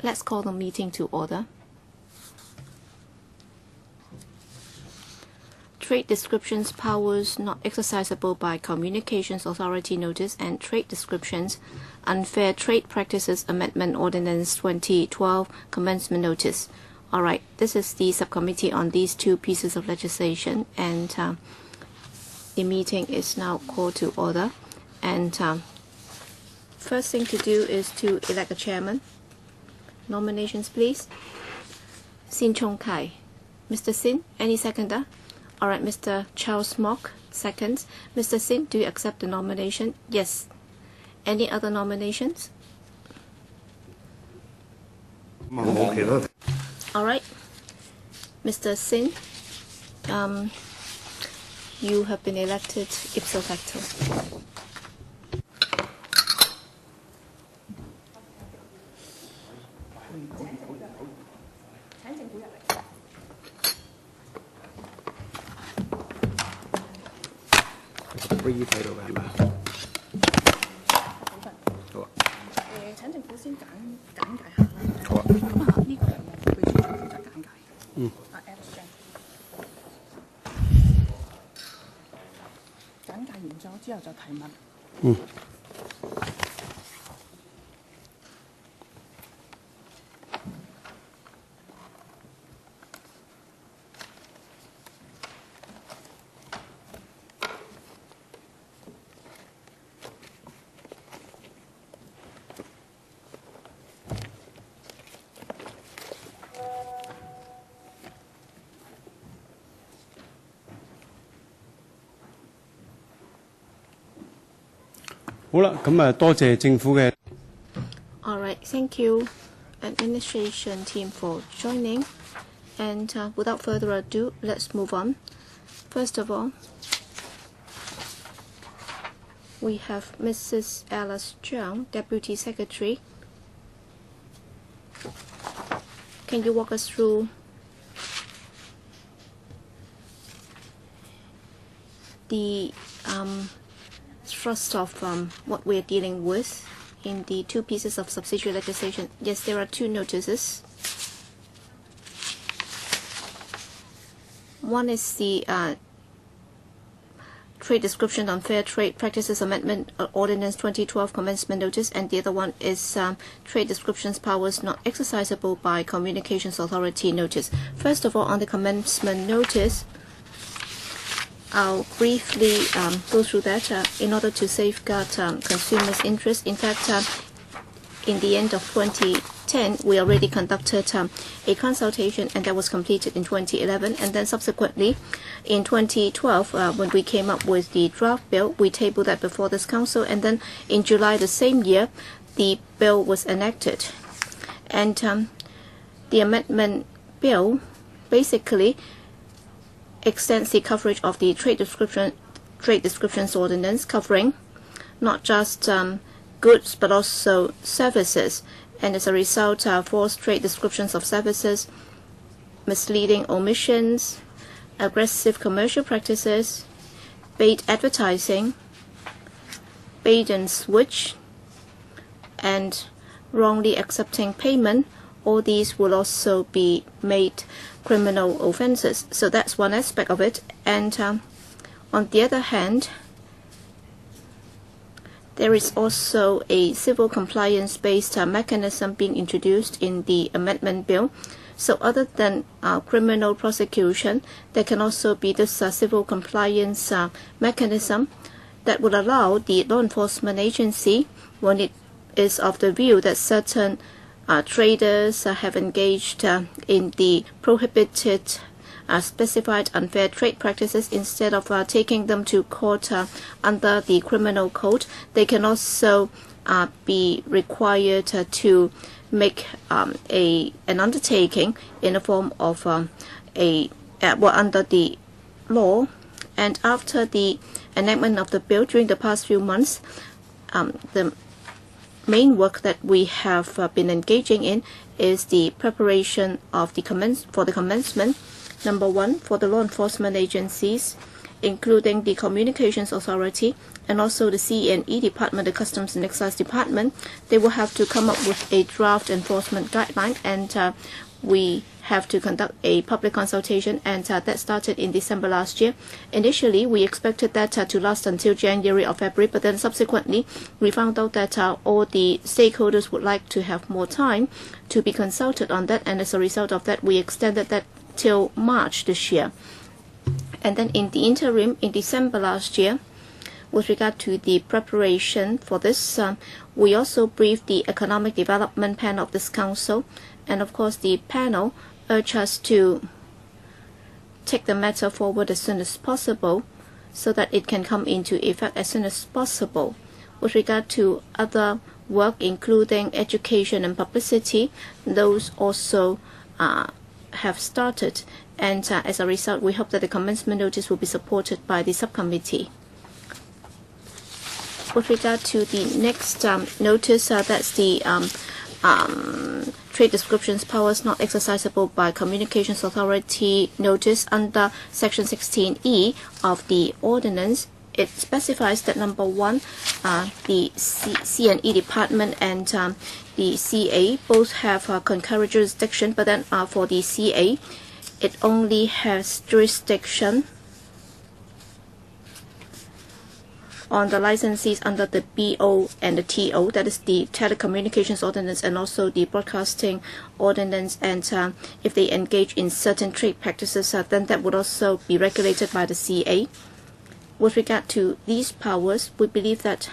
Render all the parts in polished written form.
Let's call the meeting to order. Trade descriptions powers not exercisable by Communications Authority notice and trade descriptions Unfair Trade Practices Amendment Ordinance 2012 Commencement notice. All right, this is the subcommittee on these two pieces of legislation, and the meeting is now called to order. And first thing to do is to elect a chairman. Nominations, please. Chung-kai. Mr. Sin, any seconder? All right, Mr. Charles Mock, seconds. Mr. Sin, do you accept the nomination? Yes. Any other nominations? All right. Mr. Sin, you have been elected ipso facto. All right, thank you, administration team, for joining. And without further ado, let's move on. First of all, we have Mrs. Alice Chung, Deputy Secretary. Can you walk us through the thrust of what we're dealing with in the two pieces of subsidiary legislation? Yes, there are two notices. One is the Trade Description Unfair Trade Practices Amendment Ordinance 2012 Commencement notice, and the other one is Trade Descriptions Powers Not Exercisable by Communications Authority notice. First of all, on the Commencement notice, I'll briefly go through that in order to safeguard consumers' interests. In fact, in the end of 2010, we already conducted a consultation, and that was completed in 2011. And then subsequently, in 2012, when we came up with the draft bill, we tabled that before this council. And then in July the same year, the bill was enacted. And the amendment bill basically extends the coverage of the trade descriptions ordinance, covering not just goods but also services. And as a result, false trade descriptions of services, misleading omissions, aggressive commercial practices, bait advertising, bait and switch, and wrongly accepting payment, all these will also be made criminal offenses. So that's one aspect of it. And on the other hand, there is also a civil compliance-based mechanism being introduced in the amendment bill. So other than criminal prosecution, there can also be this civil compliance mechanism that would allow the law enforcement agency, when it is of the view that certain traders have engaged in the prohibited specified unfair trade practices, instead of taking them to court under the criminal code, they can also be required to make an undertaking in the form of under the law. And after the enactment of the bill, during the past few months, the main work that we have been engaging in is the preparation of the commencement. Number one, for the law enforcement agencies, including the Communications Authority and also the CE&E Department, the Customs and Excise Department. They will have to come up with a draft enforcement guideline, and we have to conduct a public consultation, and that started in December last year. Initially, we expected that to last until January or February, but then subsequently, we found out that all the stakeholders would like to have more time to be consulted on that, and as a result of that, we extended that till March this year. And then in the interim, in December last year, with regard to the preparation for this, we also briefed the Economic Development Panel of this Council, and of course the panel urged us to take the matter forward as soon as possible so that it can come into effect as soon as possible. With regard to other work, including education and publicity, those also have started, and as a result, we hope that the commencement notice will be supported by the subcommittee. With regard to the next notice, that's the Trade Descriptions Powers Not Exercisable by Communications Authority notice under Section 16E of the Ordinance. It specifies that number one, the C&E Department and the CA both have concurrent jurisdiction, but then for the CA, it only has jurisdiction on the licensees under the BO and the TO, that is the Telecommunications Ordinance and also the Broadcasting Ordinance, and if they engage in certain trade practices, then that would also be regulated by the CA. With regard to these powers, we believe that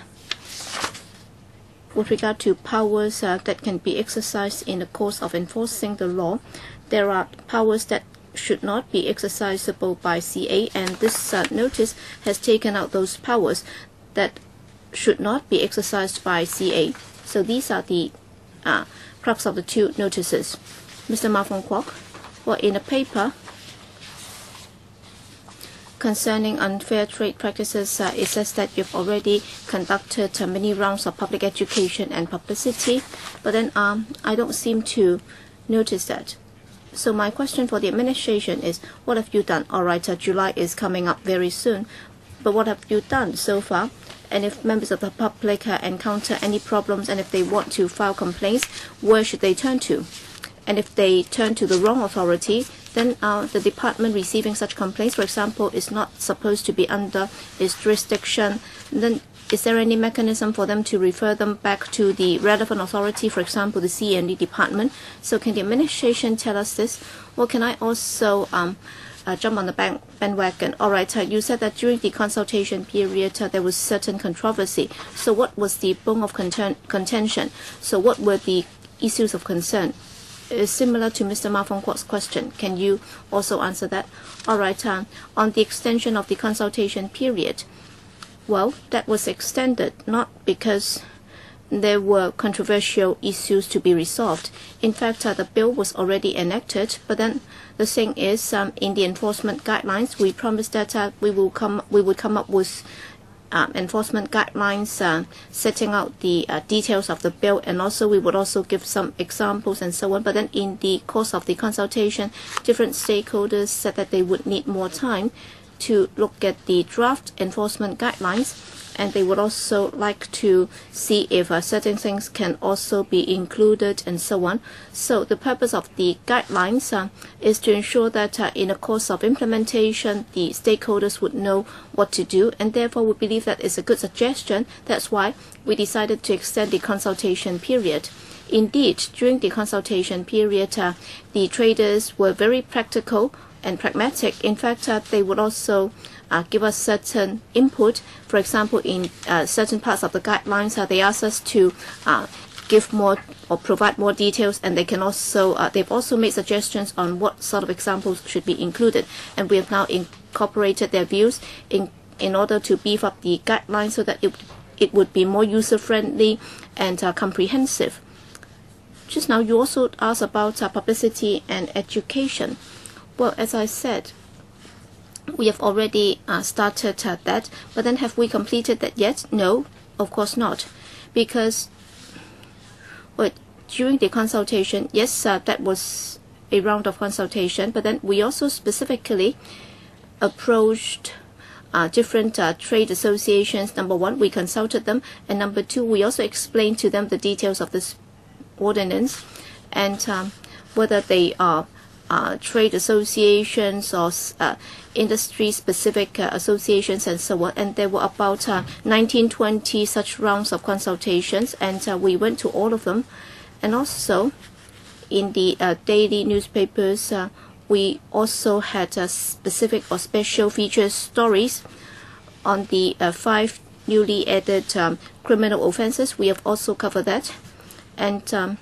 with regard to powers that can be exercised in the course of enforcing the law, there are powers that should not be exercisable by CA, and this notice has taken out those powers that should not be exercised by CA. So these are the crux of the two notices. Mr. Ma Fong Kwok, well, in a paper concerning unfair trade practices, it says that you've already conducted many rounds of public education and publicity, but then I don't seem to notice that. So my question for the administration is, what have you done? All right, July is coming up very soon, but what have you done so far? And if members of the public encounter any problems and if they want to file complaints, where should they turn to? And if they turn to the wrong authority, then the department receiving such complaints, for example, is not supposed to be under its jurisdiction, then is there any mechanism for them to refer them back to the relevant authority, for example, the CE&E Department? So can the administration tell us this? Or can I also jump on the bandwagon? All right, you said that during the consultation period there was certain controversy. So what was the bone of contention? So what were the issues of concern? Similar to Mr. Ma Fong Kwok's question, can you also answer that? All right, on the extension of the consultation period, well, that was extended not because there were controversial issues to be resolved. In fact, the bill was already enacted, but then the thing is, in the enforcement guidelines, we promised that we would come up with enforcement guidelines setting out the details of the bill, and also we would also give some examples and so on. But then in the course of the consultation, different stakeholders said that they would need more time to look at the draft enforcement guidelines, and they would also like to see if certain things can also be included and so on. So the purpose of the guidelines is to ensure that in the course of implementation, the stakeholders would know what to do, and therefore we believe that is a good suggestion. That's why we decided to extend the consultation period. Indeed, during the consultation period, the traders were very practical and pragmatic. In fact, they would also give us certain input. For example, in certain parts of the guidelines, they asked us to give more or provide more details, and they can also they've also made suggestions on what sort of examples should be included, and we have now incorporated their views in order to beef up the guidelines so that it would be more user-friendly and comprehensive. Just now, you also asked about publicity and education. Well, as I said, we have already started that, but then have we completed that yet? No, of course not, because during the consultation, yes, that was a round of consultation, but then we also specifically approached different trade associations. Number one, we consulted them, and number two, we also explained to them the details of this ordinance and whether they are trade associations or industry-specific associations and so on. And there were about 19-20 such rounds of consultations, and we went to all of them. And also, in the daily newspapers, we also had specific or special features stories on the 5 newly added criminal offenses. We have also covered that. And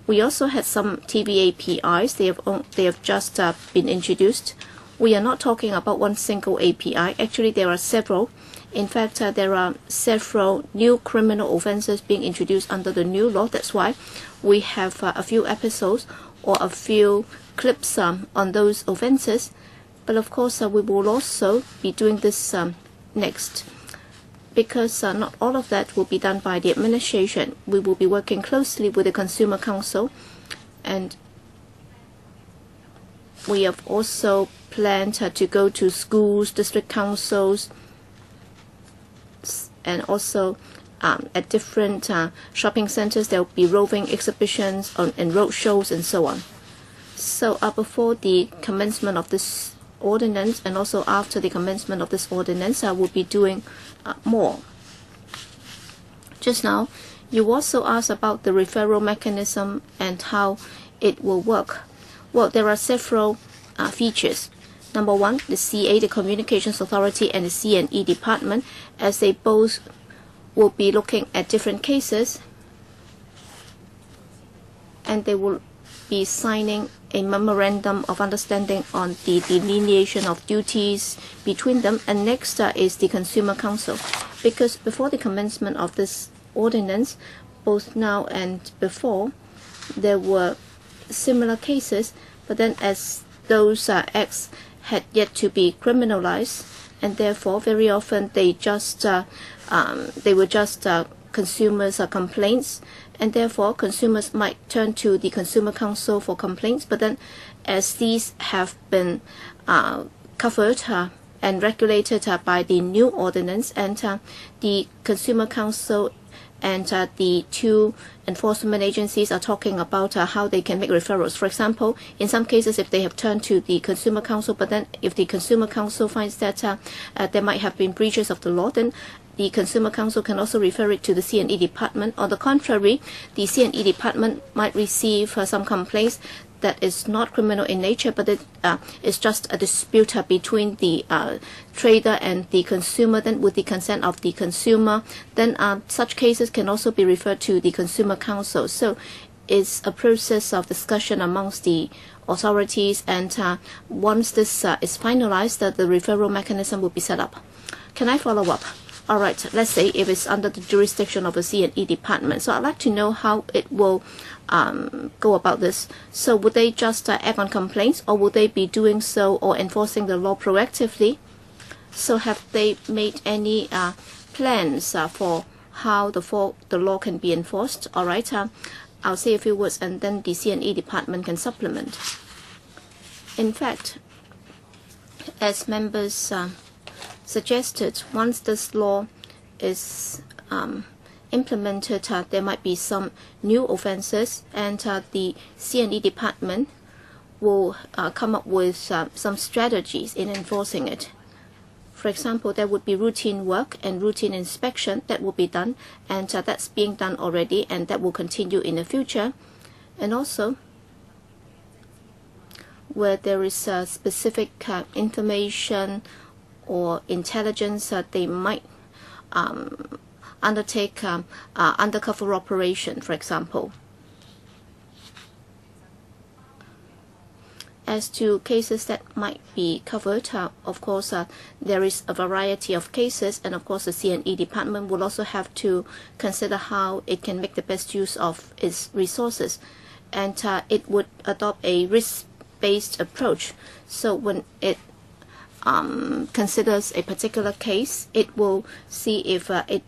we also had some TV APIs. They have just been introduced. We are not talking about one single API. Actually, there are several. In fact, there are several new criminal offenses being introduced under the new law. That's why we have a few episodes or a few clips on those offenses. But of course, we will also be doing this next, because not all of that will be done by the administration. We will be working closely with the Consumer Council, and we have also planned to go to schools, district councils, and also at different shopping centers. There will be roving exhibitions and road shows and so on. So before the commencement of this ordinance and also after the commencement of this ordinance, I will be doing more. Just now, you also asked about the referral mechanism and how it will work. Well, there are several features. Number one, the CA, the Communications Authority, and the C&E Department, as they both will be looking at different cases, and they will be signing a memorandum of understanding on the delineation of duties between them. And next is the Consumer Council, because before the commencement of this ordinance, both now and before, there were similar cases, but then as those acts had yet to be criminalized, and therefore very often they were just consumers' complaints, and therefore consumers might turn to the Consumer Council for complaints. But then as these have been covered and regulated by the new ordinance, and the Consumer Council and the two enforcement agencies are talking about how they can make referrals. For example, in some cases, if they have turned to the Consumer Council, but then if the Consumer Council finds that there might have been breaches of the law, then the Consumer Council can also refer it to the C&E Department. On the contrary, the C&E Department might receive some complaints that is not criminal in nature, but it is just a dispute between the trader and the consumer. Then with the consent of the consumer, then such cases can also be referred to the Consumer Council. So it's a process of discussion amongst the authorities, and once this is finalized, the referral mechanism will be set up. Can I follow up? All right, let's say if it's under the jurisdiction of a C&E Department. So I'd like to know how it will go about this. So would they just act on complaints, or would they be doing so or enforcing the law proactively? So have they made any plans for how the law can be enforced? All right, I'll say a few words, and then the C&E Department can supplement. In fact, as members suggested, once this law is implemented, there might be some new offenses, and the C&E Department will come up with some strategies in enforcing it. For example, there would be routine work and routine inspection that will be done, and that's being done already, and that will continue in the future. And also, where there is specific information or intelligence, they might undertake undercover operation, for example. As to cases that might be covered, of course, there is a variety of cases, and of course the C&E Department will also have to consider how it can make the best use of its resources, and it would adopt a risk-based approach. So when it considers a particular case, it will see if it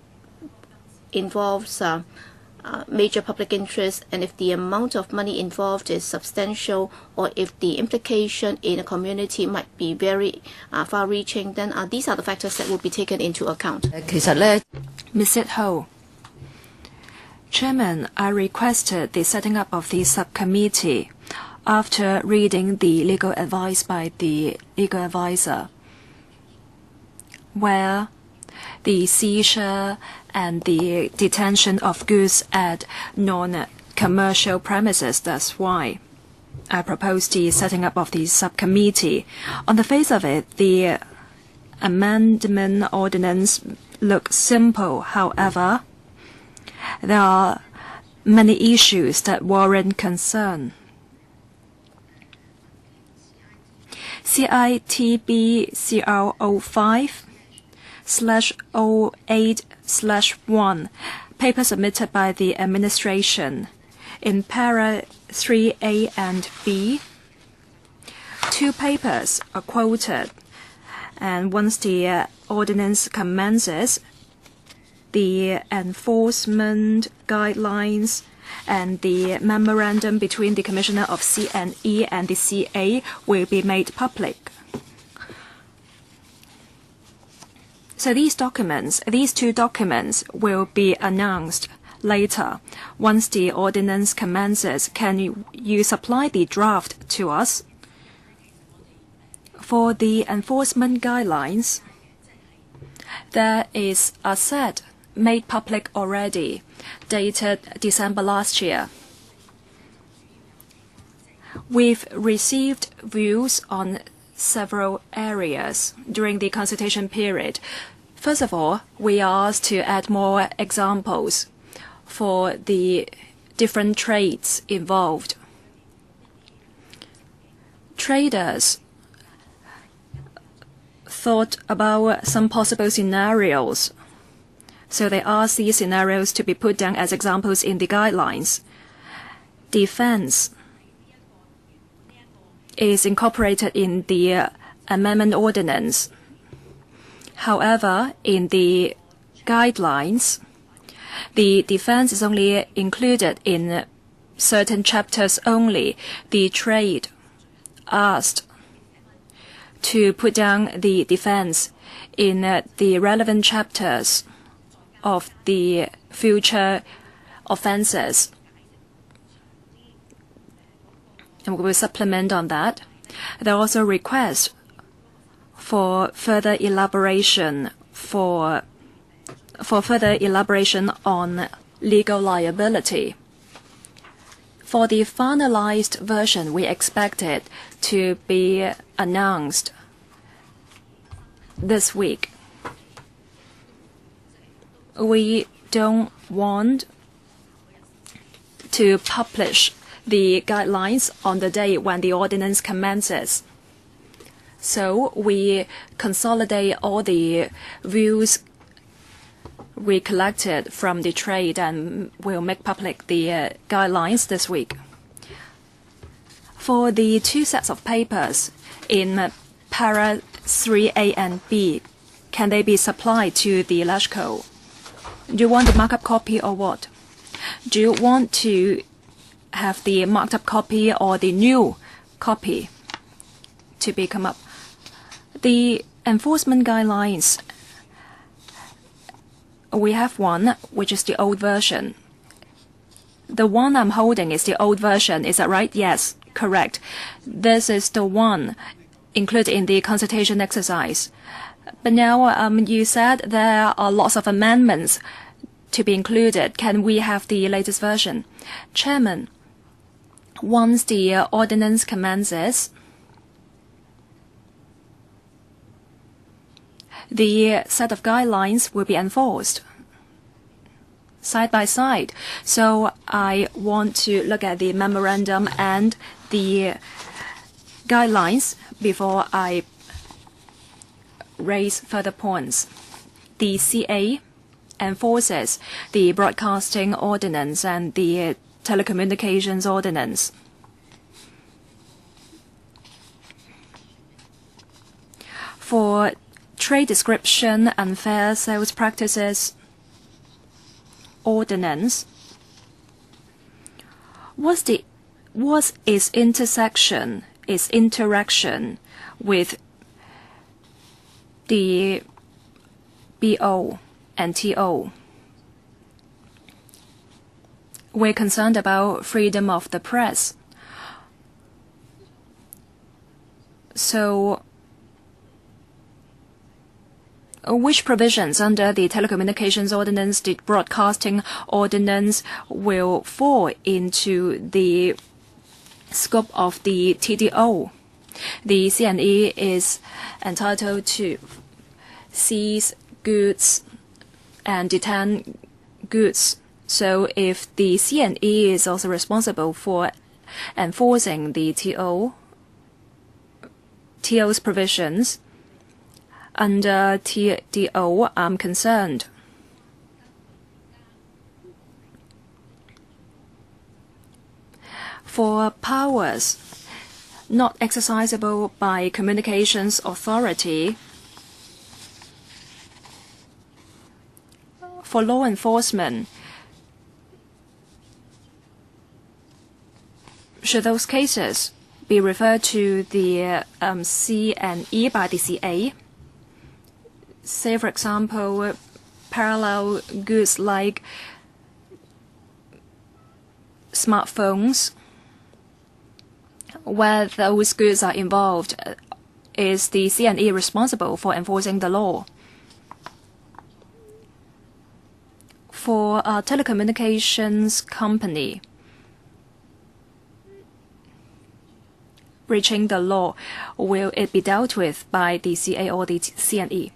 involves major public interest, and if the amount of money involved is substantial, or if the implication in a community might be very far-reaching, then these are the factors that will be taken into account. Ms. Ho, Chairman, I requested the setting up of the subcommittee after reading the legal advice by the legal advisor, where the seizure and the detention of goods at non-commercial premises. That's why I proposed the setting up of the subcommittee. On the face of it, the amendment ordinance looks simple. However, there are many issues that warrant concern. CITBCR 05/08/1, paper submitted by the administration. In para 3A and B, two papers are quoted, and once the ordinance commences, the enforcement guidelines and the memorandum between the Commissioner of C&E and the CA will be made public. So these two documents will be announced later. Once the ordinance commences, can you supply the draft to us? For the enforcement guidelines, there is a set made public already, dated December last year. We've received views on several areas during the consultation period. First of all, we asked to add more examples for the different trades involved. Traders thought about some possible scenarios, so they asked these scenarios to be put down as examples in the guidelines. Defense is incorporated in the amendment ordinance. However, in the guidelines, the defense is only included in certain chapters only. The trade asked to put down the defense in the relevant chapters of the future offenses. And we will supplement on that. There are also requests for further elaboration on legal liability. For the finalized version, we expect it to be announced this week. We don't want to publish the guidelines on the day when the ordinance commences. So we consolidate all the views we collected from the trade and will make public the guidelines this week. For the two sets of papers in para 3A and B, can they be supplied to the LegCo? Do you want the markup copy or what? Do you want to have the marked up copy or the new copy to be come up? The enforcement guidelines, we have one, which is the old version. The one I'm holding is the old version. Is that right? Yes, correct. This is the one included in the consultation exercise. But now you said there are lots of amendments to be included. Can we have the latest version? Chairman, once the ordinance commences, the set of guidelines will be enforced side by side. So I want to look at the memorandum and the guidelines before I raise further points. The CA enforces the broadcasting ordinance and the telecommunications ordinance. For trade description and fair sales practices ordinance, What's its interaction with the BO and TO? We're concerned about freedom of the press. So, which provisions under the Telecommunications Ordinance, the Broadcasting Ordinance, will fall into the scope of the TDO? The CNE is entitled to seize goods and detain goods. So if the CNE is also responsible for enforcing the TO's provisions, under TDO, I'm concerned. For powers not exercisable by Communications Authority, for law enforcement, should those cases be referred to the CNE by the CA? Say, for example, parallel goods like smartphones, where those goods are involved, is the CNE responsible for enforcing the law? For a telecommunications company breaching the law, will it be dealt with by the CA or the CNE?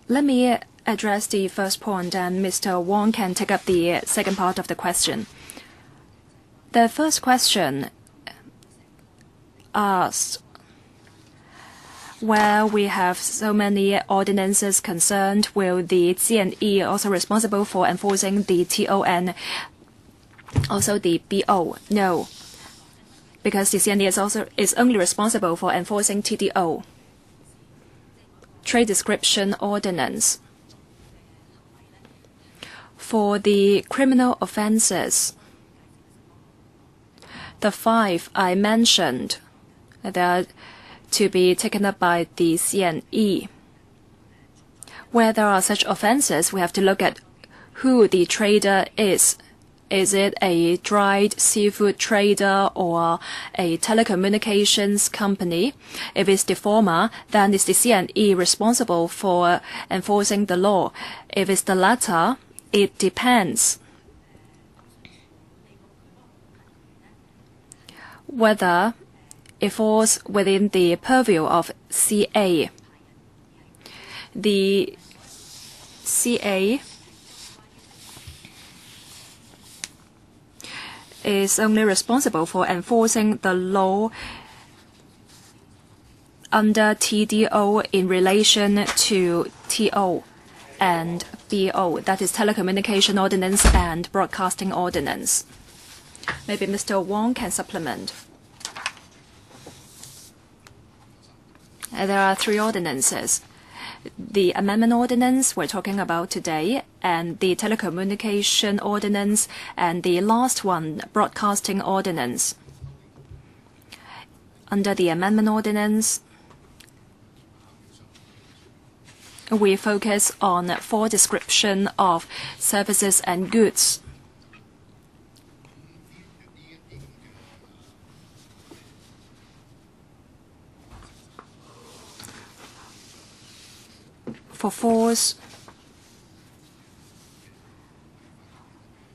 Let me address the first point, and Mr. Wong can take up the second part of the question. The first question asked where we have so many ordinances concerned, will the CNE also responsible for enforcing the TO and also the BO? No, because the CNE is only responsible for enforcing TDO, Trade Description Ordinance. For the criminal offences, the 5 I mentioned, they are to be taken up by the CNE. Where there are such offences, we have to look at who the trader is. Is it a dried seafood trader or a telecommunications company? If it's the former, then is the CNE responsible for enforcing the law? If it's the latter, it depends whether it falls within the purview of CA. The CA is only responsible for enforcing the law under TDO in relation to TO and BO, that is Telecommunication Ordinance and Broadcasting Ordinance. Maybe Mr. Wong can supplement. There are 3 ordinances. The Amendment Ordinance we're talking about today, and the Telecommunication Ordinance, and the last one, Broadcasting Ordinance. Under the Amendment Ordinance, we focus on full description of services and goods. For false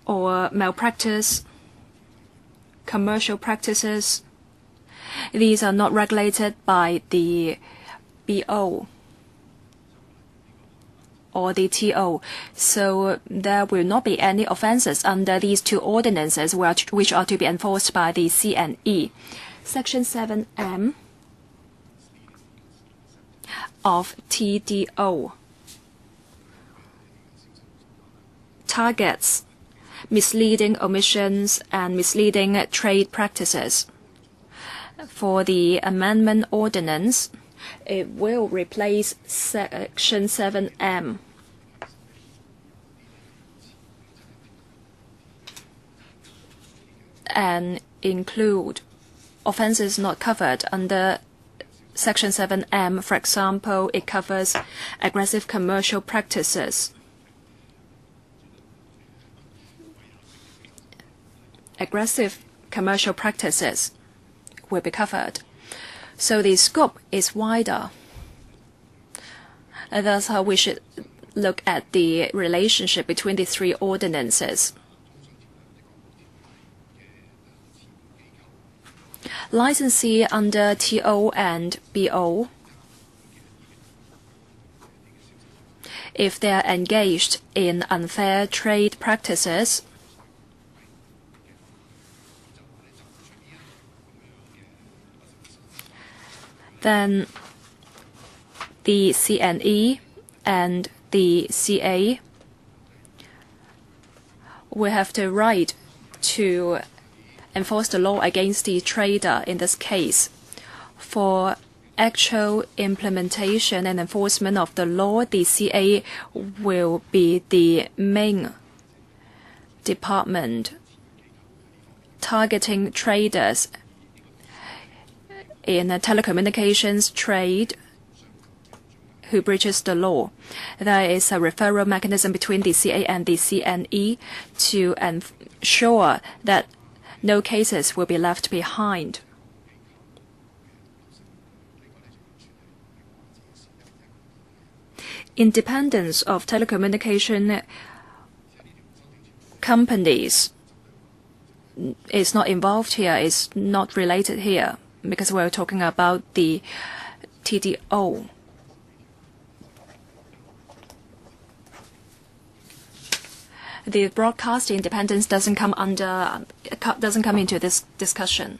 or malpractice, commercial practices, these are not regulated by the BO or the TO, so there will not be any offences under these 2 ordinances which are to be enforced by the CNE. Section 7M of TDO targets misleading omissions and misleading trade practices. For the Amendment Ordinance, it will replace Section 7M. and include offences not covered under Section 7M. For example, it covers aggressive commercial practices. Aggressive commercial practices will be covered. So the scope is wider. And that's how we should look at the relationship between the three ordinances. Licensee under TO and BO, if they are engaged in unfair trade practices, then the CNE and the CA will have the right to enforce the law against the trader in this case. For actual implementation and enforcement of the law, the CA will be the main department targeting traders in a telecommunications trade who breaches the law. There is a referral mechanism between the CA and the CNE to ensure that no cases will be left behind. Independence of telecommunication companies is not involved here, is not related here, because we're talking about the TDO. The broadcast independence doesn't come into this discussion.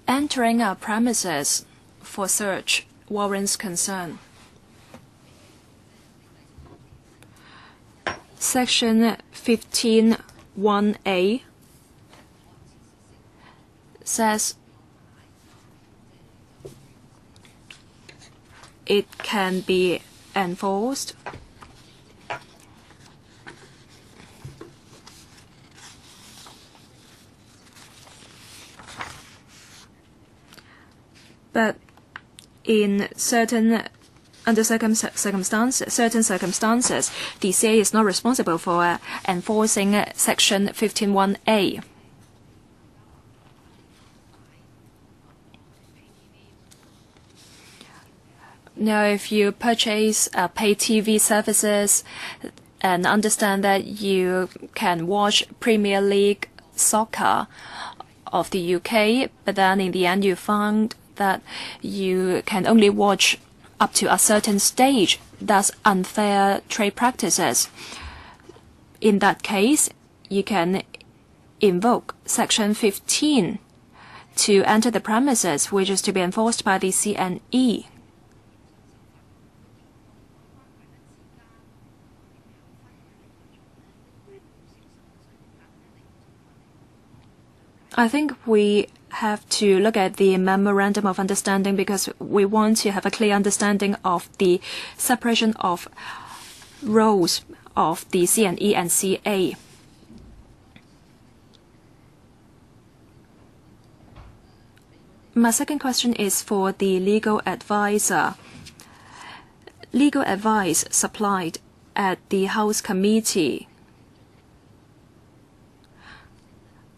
Entering our premises for search warrants concern. Section 15(1)(a) says it can be enforced but in certain circumstances, the CA is not responsible for enforcing Section 15(1)(a). Now, if you purchase pay TV services and understand that you can watch Premier League soccer of the UK, but then in the end you found that you can only watch up to a certain stage, that's unfair trade practices. In that case, you can invoke Section 15 to enter the premises, which is to be enforced by the CNE. I think we have to look at the Memorandum of Understanding because we want to have a clear understanding of the separation of roles of the CNE and CA. My second question is for the legal advisor. Legal advice supplied at the House Committee.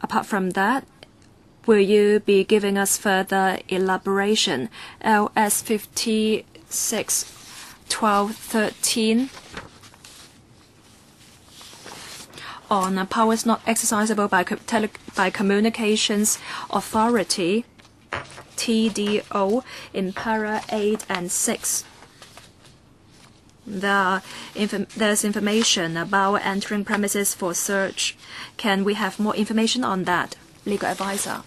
Apart from that, will you be giving us further elaboration? LS 56/1213 on powers not exercisable by Communications Authority, TDO, in para 8 and 6. There's information about entering premises for search. Can we have more information on that, legal advisor?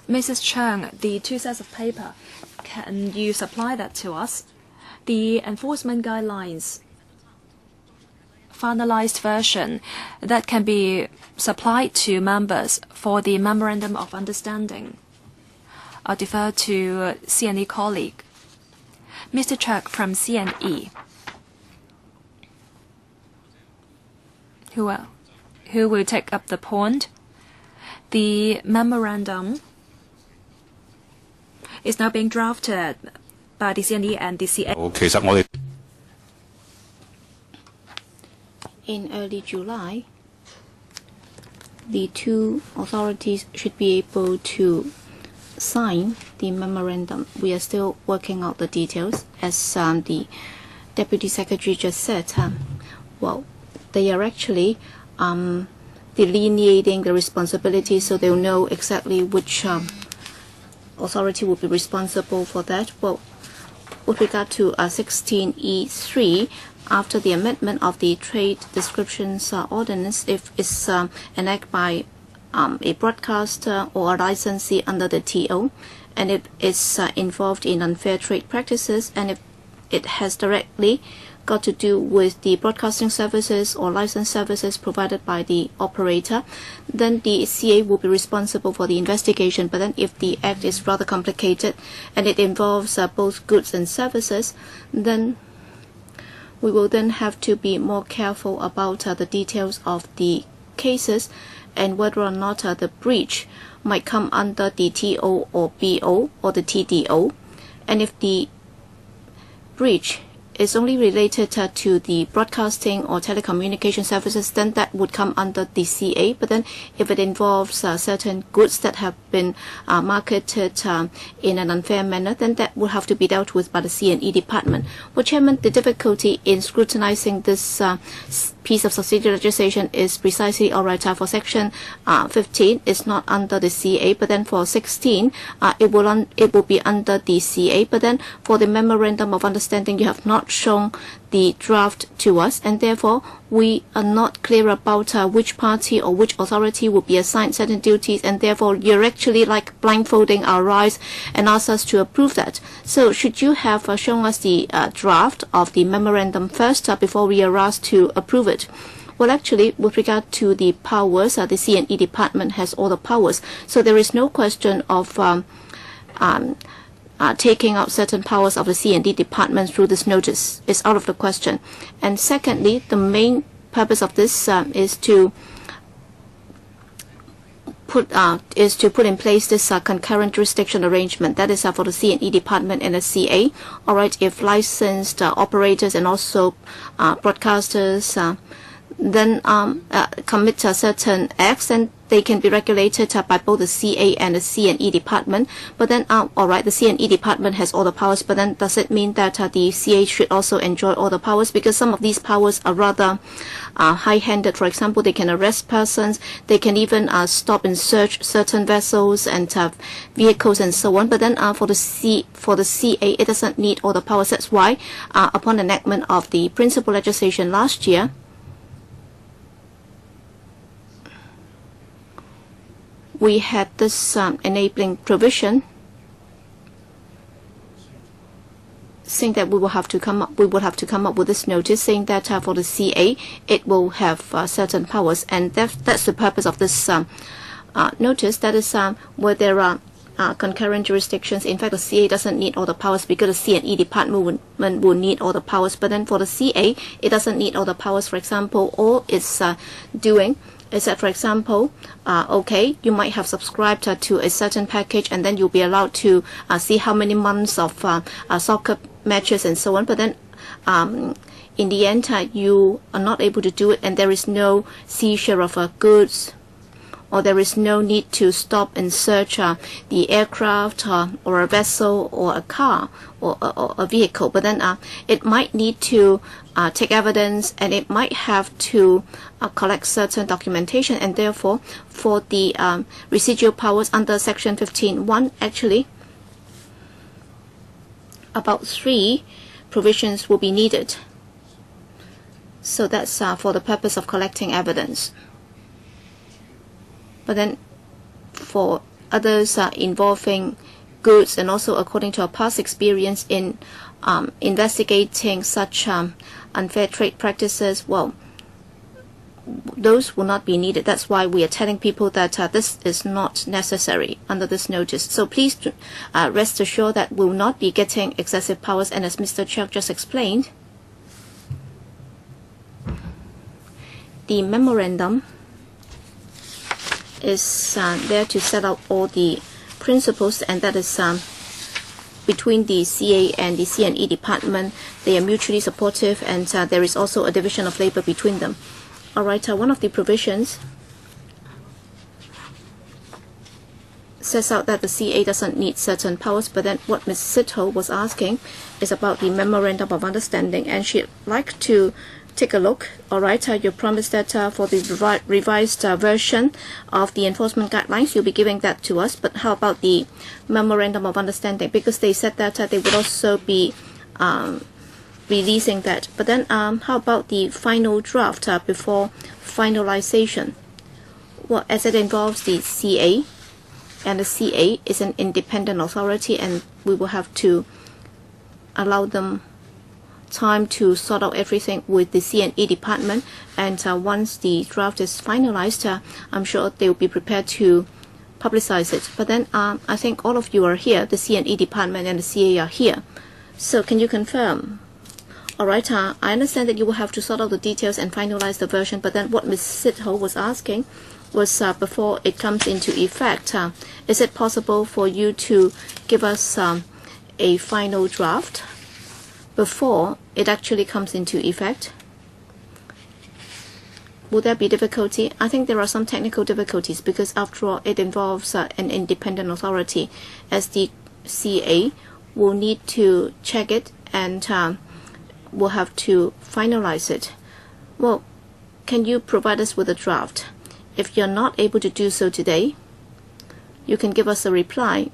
Mrs. Chung, the 2 sets of paper, can you supply that to us? The enforcement guidelines, finalized version, that can be supplied to members for the Memorandum of Understanding. I'll defer to CNE colleague. Mr. Chuck from C&E. Who will take up the point? The memorandum is now being drafted by the C&E and the CA. In early July, the two authorities should be able to sign the memorandum. We are still working out the details. As the Deputy Secretary just said, well, they are actually delineating the responsibilities so they'll know exactly which authority will be responsible for that. Well, with regard to 16E3, after the amendment of the Trade Descriptions Ordinance, if it's enacted by a broadcaster or a licensee under the TO, and if it's involved in unfair trade practices, and if it has directly got to do with the broadcasting services or license services provided by the operator, then the CA will be responsible for the investigation. But then if the act is rather complicated and it involves both goods and services, then we will then have to be more careful about the details of the cases and whether or not the breach might come under the TO or BO or the TDO. And if the breach is only related to the broadcasting or telecommunication services, then that would come under the CA. But then if it involves certain goods that have been marketed in an unfair manner, then that will have to be dealt with by the C&E department. Well, Chairman, the difficulty in scrutinizing this piece of subsidiary legislation is precisely for Section 15 is not under the CA, but then for 16 it will be under the CA. But then for the memorandum of understanding, you have not shown the draft to us, and therefore we are not clear about which party or which authority will be assigned certain duties, and therefore you're actually like blindfolding our eyes and ask us to approve that. So should you have shown us the draft of the memorandum first before we are asked to approve it? Well, actually, with regard to the powers, the C&E department has all the powers, so there is no question of taking out certain powers of the C&E department through this notice. Is out of the question. And secondly, the main purpose of this is to put in place this concurrent jurisdiction arrangement. That is for the C&E department and the CA. All right, if licensed operators and also broadcasters then commit certain acts, and they can be regulated by both the CA and the C&E department. But then, all right, the C&E department has all the powers, but then does it mean that the CA should also enjoy all the powers? Because some of these powers are rather high-handed. For example, they can arrest persons, they can even stop and search certain vessels and vehicles and so on. But then for the CA, it doesn't need all the powers. That's why upon enactment of the principal legislation last year, we had this enabling provision saying that we would have to come up with this notice saying that for the CA it will have certain powers, and that's the purpose of this notice. That is where there are concurrent jurisdictions. In fact, the CA doesn't need all the powers because the C&E department will need all the powers. But then for the CA, it doesn't need all the powers. For example, all it's doing is that, for example, okay, you might have subscribed to a certain package, and then you'll be allowed to see how many months of soccer matches and so on. But then in the end, you are not able to do it, and there is no seizure of goods, or there is no need to stop and search the aircraft or a vessel or a car or a vehicle. But then it might need to take evidence, and it might have to collect certain documentation, and therefore for the residual powers under Section 15(1), actually about 3 provisions will be needed. So that's for the purpose of collecting evidence. But then for others involving goods, and also according to our past experience in investigating such unfair trade practices, well, those will not be needed. That's why we are telling people that this is not necessary under this notice. So please rest assured that we will not be getting excessive powers. And as Mr. Chuck just explained, the memorandum is there to set out all the principles, and that is between the CA and the C&E department. They are mutually supportive, and there is also a division of labor between them. All right, one of the provisions says out that the CA doesn't need certain powers, but then what Ms. Sito was asking is about the memorandum of understanding, and she'd like to take a look. All right, you promised that for the revised version of the enforcement guidelines, you'll be giving that to us. But how about the memorandum of understanding? Because they said that they would also be releasing that. But then how about the final draft before finalization? Well, as it involves the CA, and the CA is an independent authority, and we will have to allow them time to sort out everything with the C&E department, and once the draft is finalized, I'm sure they will be prepared to publicize it. But then I think all of you are here, the C&E department and the CA are here. So can you confirm? All right, I understand that you will have to sort out the details and finalize the version, but then what Ms. Sitho was asking was before it comes into effect, is it possible for you to give us a final draft before it actually comes into effect? Will there be difficulty? I think there are some technical difficulties, because after all it involves an independent authority, as the CA will need to check it and will have to finalize it. Well, can you provide us with a draft? If you're not able to do so today, you can give us a reply,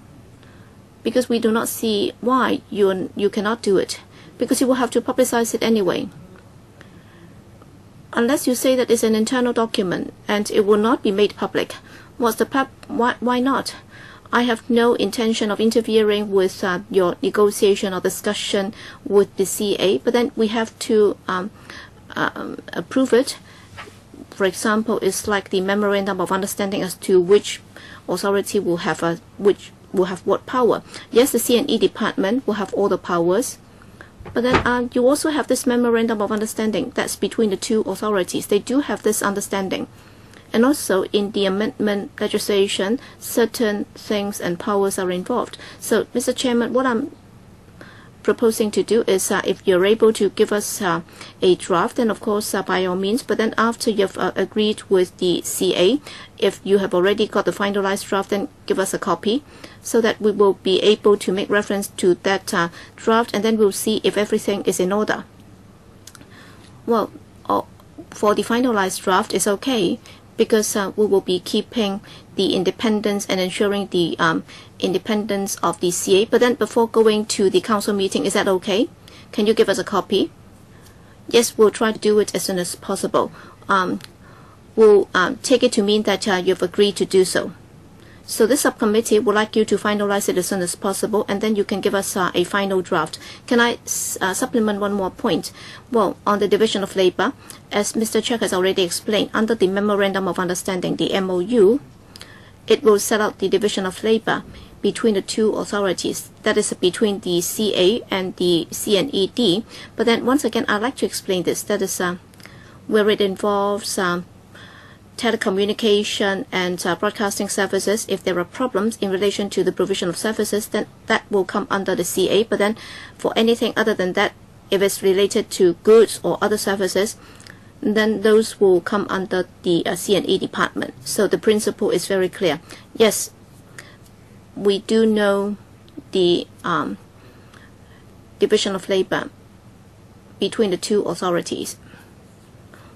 because we do not see why you cannot do it, because you will have to publicize it anyway. Unless you say that it's an internal document and it will not be made public, what's the why not? I have no intention of interfering with your negotiation or discussion with the CA, but then we have to approve it. For example, it's like the memorandum of understanding as to which authority will have what power. Yes, the C&E department will have all the powers, but then you also have this memorandum of understanding that's between the two authorities. They do have this understanding. And also in the amendment legislation, certain things and powers are involved. So, Mr. Chairman, what I'm proposing to do is if you're able to give us a draft, then of course by all means, but then after you've agreed with the CA, if you have already got the finalized draft, then give us a copy so that we will be able to make reference to that draft, and then we'll see if everything is in order. Well, for the finalized draft is okay, because we will be keeping the independence and ensuring the independence of the CA. But then before going to the council meeting, is that okay? Can you give us a copy? Yes, we'll try to do it as soon as possible. We'll take it to mean that you've agreed to do so. So this subcommittee would like you to finalize it as soon as possible, and then you can give us a final draft. Can I supplement one more point? Well, on the division of labor, as Mr. Chuck has already explained, under the Memorandum of Understanding, the MOU, it will set out the division of labor between the two authorities, that is between the CA and the CNED. But then once again, I'd like to explain this. That is where it involves telecommunication and broadcasting services. If there are problems in relation to the provision of services, then that will come under the CA. But then for anything other than that, if it's related to goods or other services, then those will come under the C&E department. So the principle is very clear. Yes, we do know the division of labor between the two authorities.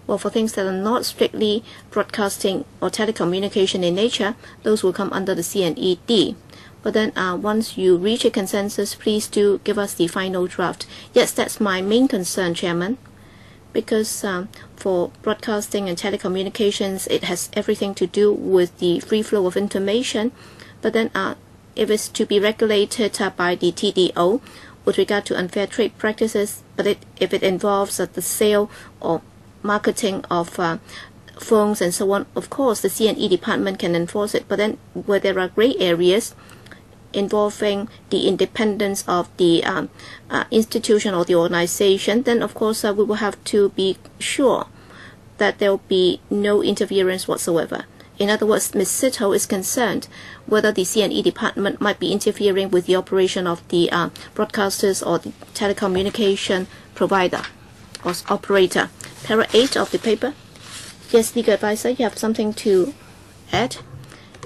Well, for things that are not strictly broadcasting or telecommunication in nature, those will come under the CNED. But then once you reach a consensus, please do give us the final draft. Yes, that's my main concern, Chairman, because for broadcasting and telecommunications, it has everything to do with the free flow of information. But then if it's to be regulated by the TDO with regard to unfair trade practices, but if it involves the sale or marketing of phones and so on, of course the C&E department can enforce it. But then where there are gray areas involving the independence of the institution or the organization, then of course we will have to be sure that there will be no interference whatsoever. In other words, Ms. Sito is concerned whether the C&E department might be interfering with the operation of the broadcasters or the telecommunication provider or operator. Para 8 of the paper. Yes, legal advisor, you have something to add?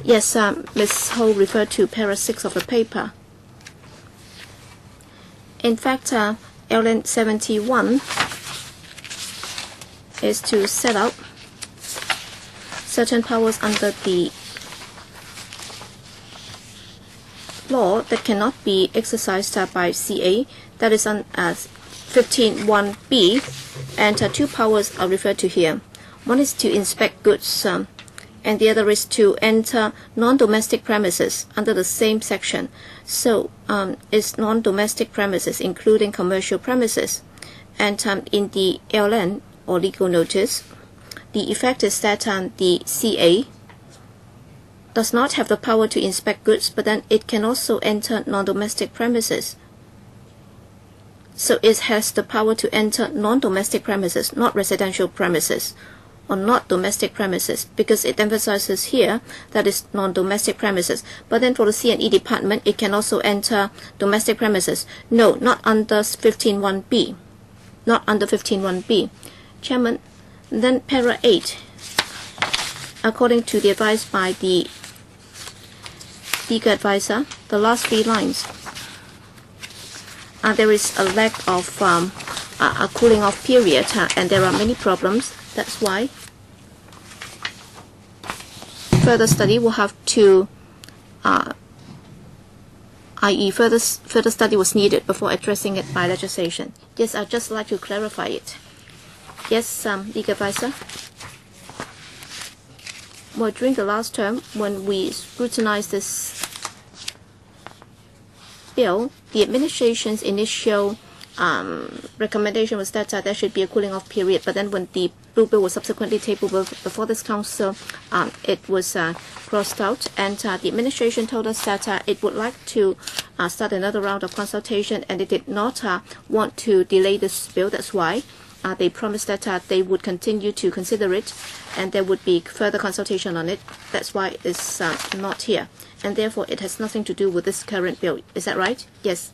Yes, Ms. Ho referred to para 6 of the paper. In fact, LN 71 is to set out certain powers under the law that cannot be exercised by CA. That is on 15(1)(b), and 2 powers are referred to here. One is to inspect goods, and the other is to enter non-domestic premises under the same section. So it's non-domestic premises, including commercial premises. And in the LN, or legal notice, the effect is that the CA does not have the power to inspect goods, but then it can also enter non-domestic premises. So it has the power to enter non-domestic premises, not residential premises, or not domestic premises, because it emphasizes here that it's non-domestic premises. But then for the C&E department, it can also enter domestic premises. No, not under 15(1)(b. Not under 15(1)(b). Chairman, then para 8. According to the advice by the legal advisor, the last 3 lines, there is a lack of a cooling off period, and there are many problems. That's why further study will have to, i.e. further study was needed before addressing it by legislation. Yes, I'd just like to clarify it. Yes, legal advisor. Well, during the last term, when we scrutinized this bill, the administration's initial recommendation was that there should be a cooling off period. But then when the blue bill was subsequently tabled before this council, it was crossed out, and the administration told us that it would like to start another round of consultation, and it did not want to delay this bill. That's why they promised that they would continue to consider it, and there would be further consultation on it. That's why it's not here, and therefore it has nothing to do with this current bill. Is that right? Yes.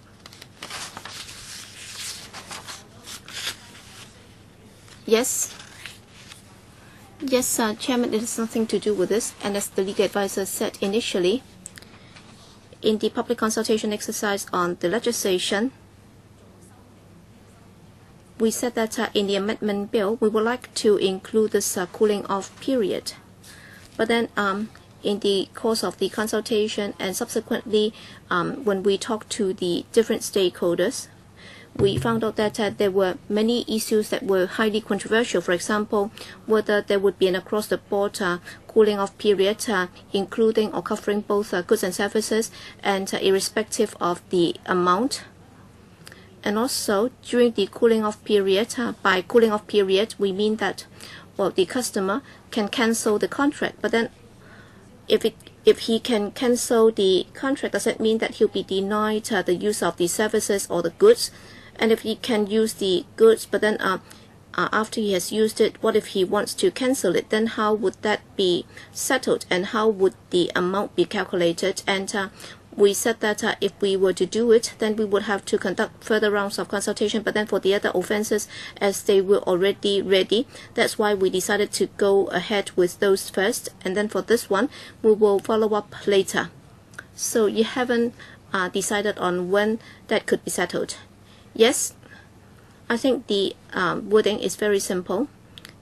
Yes. Yes, Chairman, it has nothing to do with this, and as the legal advisor said initially, in the public consultation exercise on the legislation, we said that in the amendment bill, we would like to include this cooling off period. But then in the course of the consultation and subsequently when we talked to the different stakeholders, we found out that there were many issues that were highly controversial. For example, whether there would be an across-the-board cooling off period, including or covering both goods and services, and irrespective of the amount. And also, during the cooling off period, by cooling off period, we mean that, well, the customer can cancel the contract. But then, if he can cancel the contract, does that mean that he'll be denied the use of the services or the goods? And if he can use the goods, but then after he has used it, what if he wants to cancel it? Then how would that be settled, and how would the amount be calculated? And we said that if we were to do it, then we would have to conduct further rounds of consultation. But then for the other offences, as they were already ready, that's why we decided to go ahead with those first. And then for this one, we will follow up later. So you haven't decided on when that could be settled. Yes, I think the wording is very simple,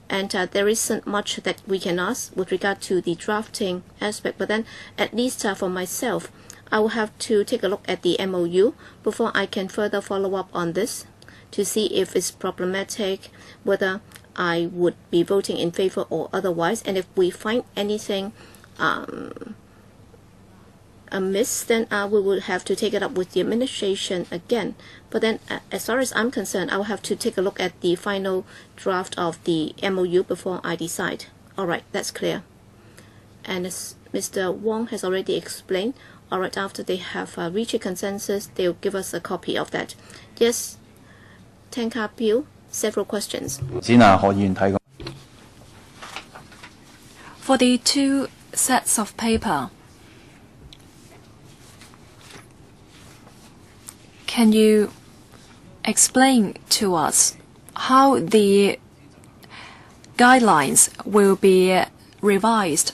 and there isn't much that we can ask with regard to the drafting aspect. But then, at least for myself, I will have to take a look at the MOU before I can further follow up on this to see if it's problematic, whether I would be voting in favor or otherwise. And if we find anything amiss, then we will have to take it up with the administration again. But then, as far as I'm concerned, I will have to take a look at the final draft of the MOU before I decide. All right, that's clear. And as Mr. Wong has already explained, all right, after they have reached a consensus, they'll give us a copy of that. Yes, Tanka Peel, several questions. For the two sets of paper, can you explain to us how the guidelines will be revised?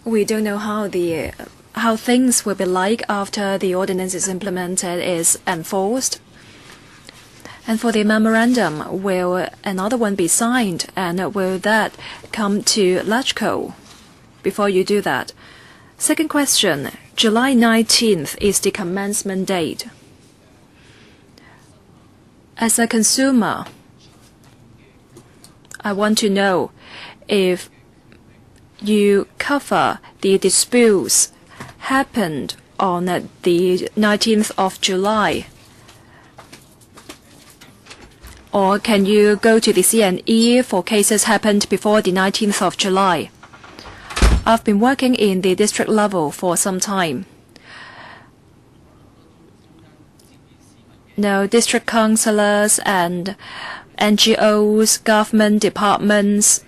We don't know how things will be like after the ordinance is implemented, is enforced. And for the memorandum, will another one be signed, and will that come to LegCo before you do that? Second question, July 19th is the commencement date. As a consumer, I want to know if you cover the disputes happened on the 19th of July. Or can you go to the CNE for cases happened before the 19th of July? I've been working in the district level for some time. Now, district councillors and NGOs, government departments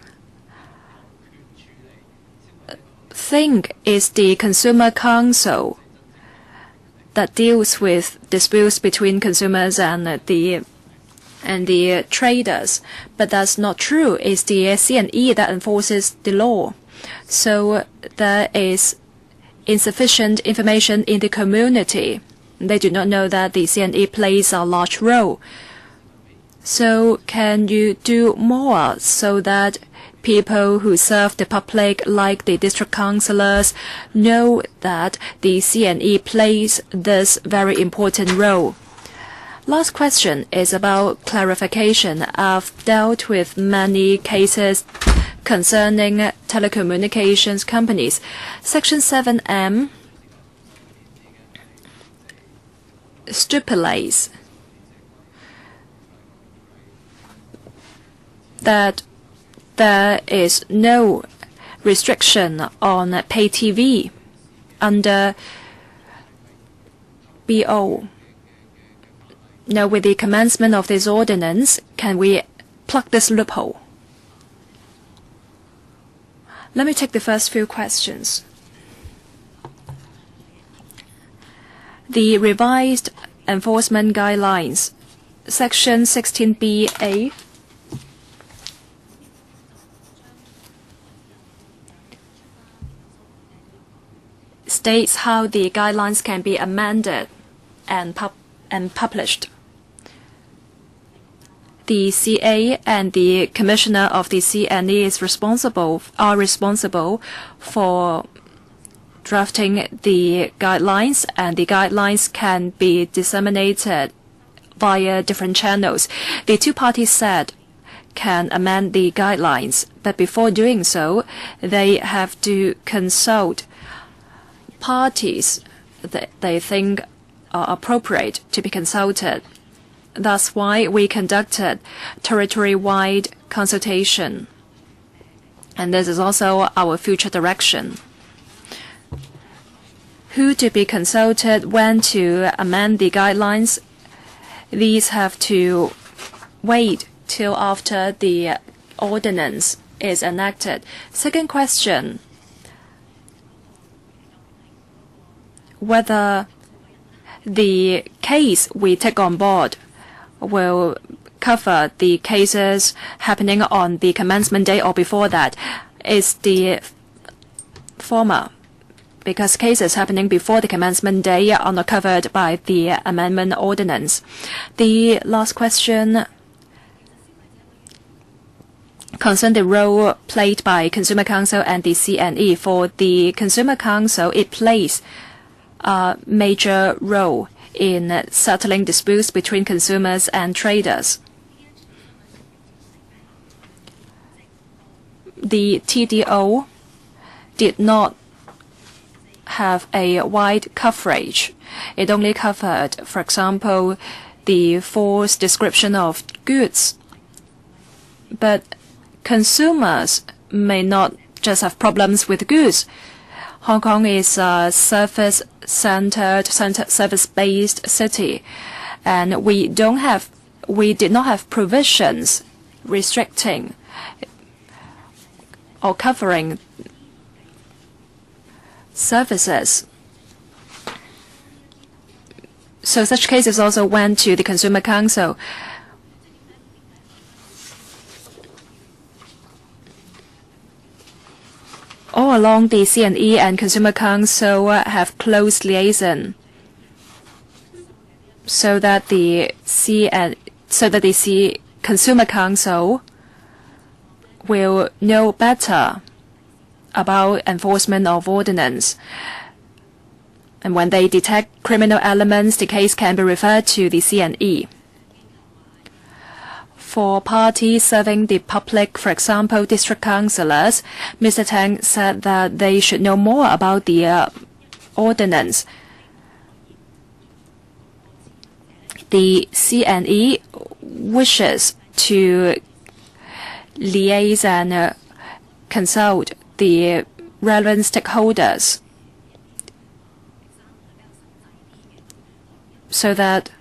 think it's the Consumer Council that deals with disputes between consumers and the traders, but that's not true. It's the CNE that enforces the law. So there is insufficient information in the community. They do not know that the CNE plays a large role. So can you do more so that people who serve the public, like the district councillors, know that the CNE plays this very important role? Last question is about clarification. I've dealt with many cases concerning telecommunications companies. Section 7M stipulates that there is no restriction on pay TV under BO. Now, with the commencement of this ordinance, can we plug this loophole? Let me take the first few questions. The revised enforcement guidelines, Section 16BA, states how the guidelines can be amended and published. The CA and the Commissioner of the CNE are responsible for drafting the guidelines, and the guidelines can be disseminated via different channels. The two parties said can amend the guidelines, but before doing so, they have to consult parties that they think are appropriate to be consulted. That's why we conducted territory-wide consultation. And this is also our future direction. Who to be consulted, when to amend the guidelines, these have to wait till after the ordinance is enacted. Second question, whether the case we take on board will cover the cases happening on the commencement day or before that, is the former, because cases happening before the commencement day are not covered by the amendment ordinance. The last question concerns the role played by Consumer Council and the CNE. For the Consumer Council, it plays a major role in settling disputes between consumers and traders. The TDO did not have a wide coverage. It only covered, for example, the false description of goods. But consumers may not just have problems with goods. Hong Kong is a service-centered, service-based city, and we did not have provisions restricting or covering services. So such cases also went to the Consumer Council. All along, the CNE and Consumer Council have close liaison, so that the Consumer Council will know better about enforcement of ordinance. And when they detect criminal elements, the case can be referred to the CNE. For parties serving the public, for example, district councillors, Mr. Tang said that they should know more about the ordinance. The CNE wishes to liaise and consult the relevant stakeholders so that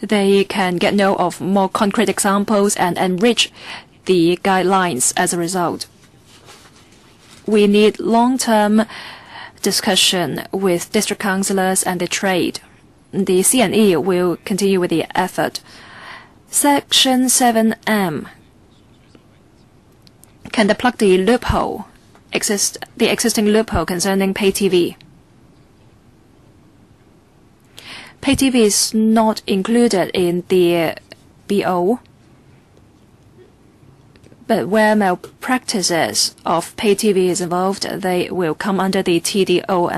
they can get know of more concrete examples and enrich the guidelines as a result. We need long-term discussion with district councillors and the trade. The CNE will continue with the effort. Section 7M can plug the loophole, the existing loophole concerning pay TV. Pay TV is not included in the BO, but where malpractices of pay TV is involved, they will come under the TDO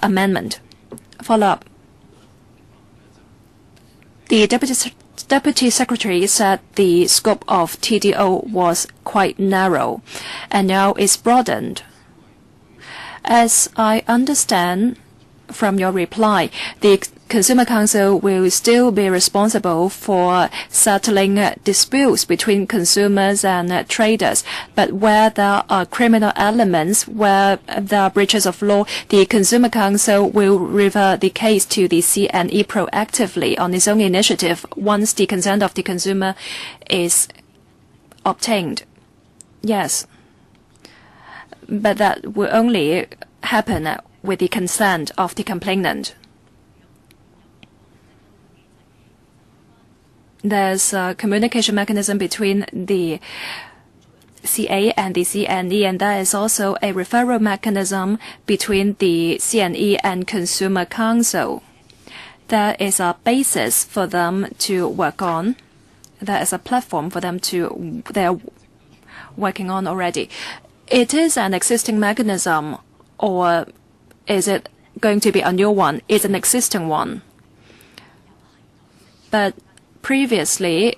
amendment. Follow up. The Deputy Secretary said the scope of TDO was quite narrow, and now it's broadened. As I understand from your reply, the Consumer Council will still be responsible for settling disputes between consumers and traders. But where there are criminal elements, where there are breaches of law, the Consumer Council will refer the case to the CNE proactively on its own initiative once the consent of the consumer is obtained. Yes. But that will only happen with the consent of the complainant. There's a communication mechanism between the CA and the CNE, and there is also a referral mechanism between the CNE and Consumer Council. There is a basis for them to work on. There is a platform for them they're working on already. It is an existing mechanism, or is it going to be a new one? It's an existing one. But previously,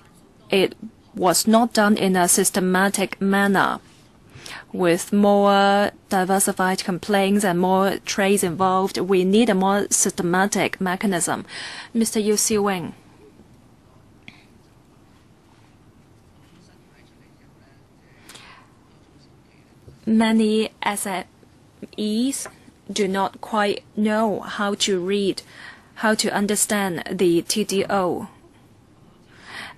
it was not done in a systematic manner. With more diversified complaints and more trades involved, we need a more systematic mechanism. Mr. Yu Si-wing. Many SMEs do not quite know how to read, how to understand the TDO.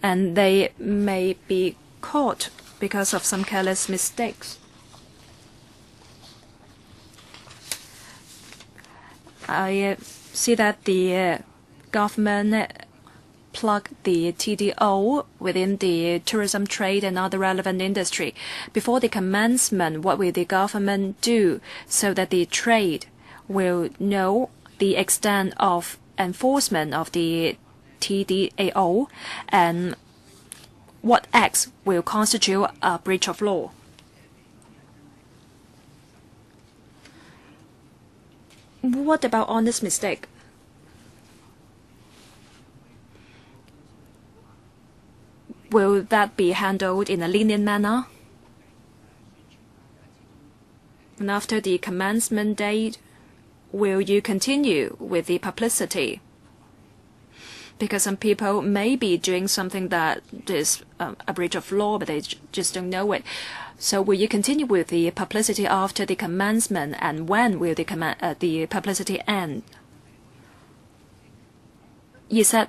And they may be caught because of some careless mistakes. I see that the government plug the TDO within the tourism trade and other relevant industry. Before the commencement, what will the government do so that the trade will know the extent of enforcement of the TDAO and what acts will constitute a breach of law? What about honest mistake? Will that be handled in a lenient manner? And after the commencement date, will you continue with the publicity? because some people may be doing something that is a breach of law, but they just don't know it. So will you continue with the publicity after the commencement, and when will the publicity end? You said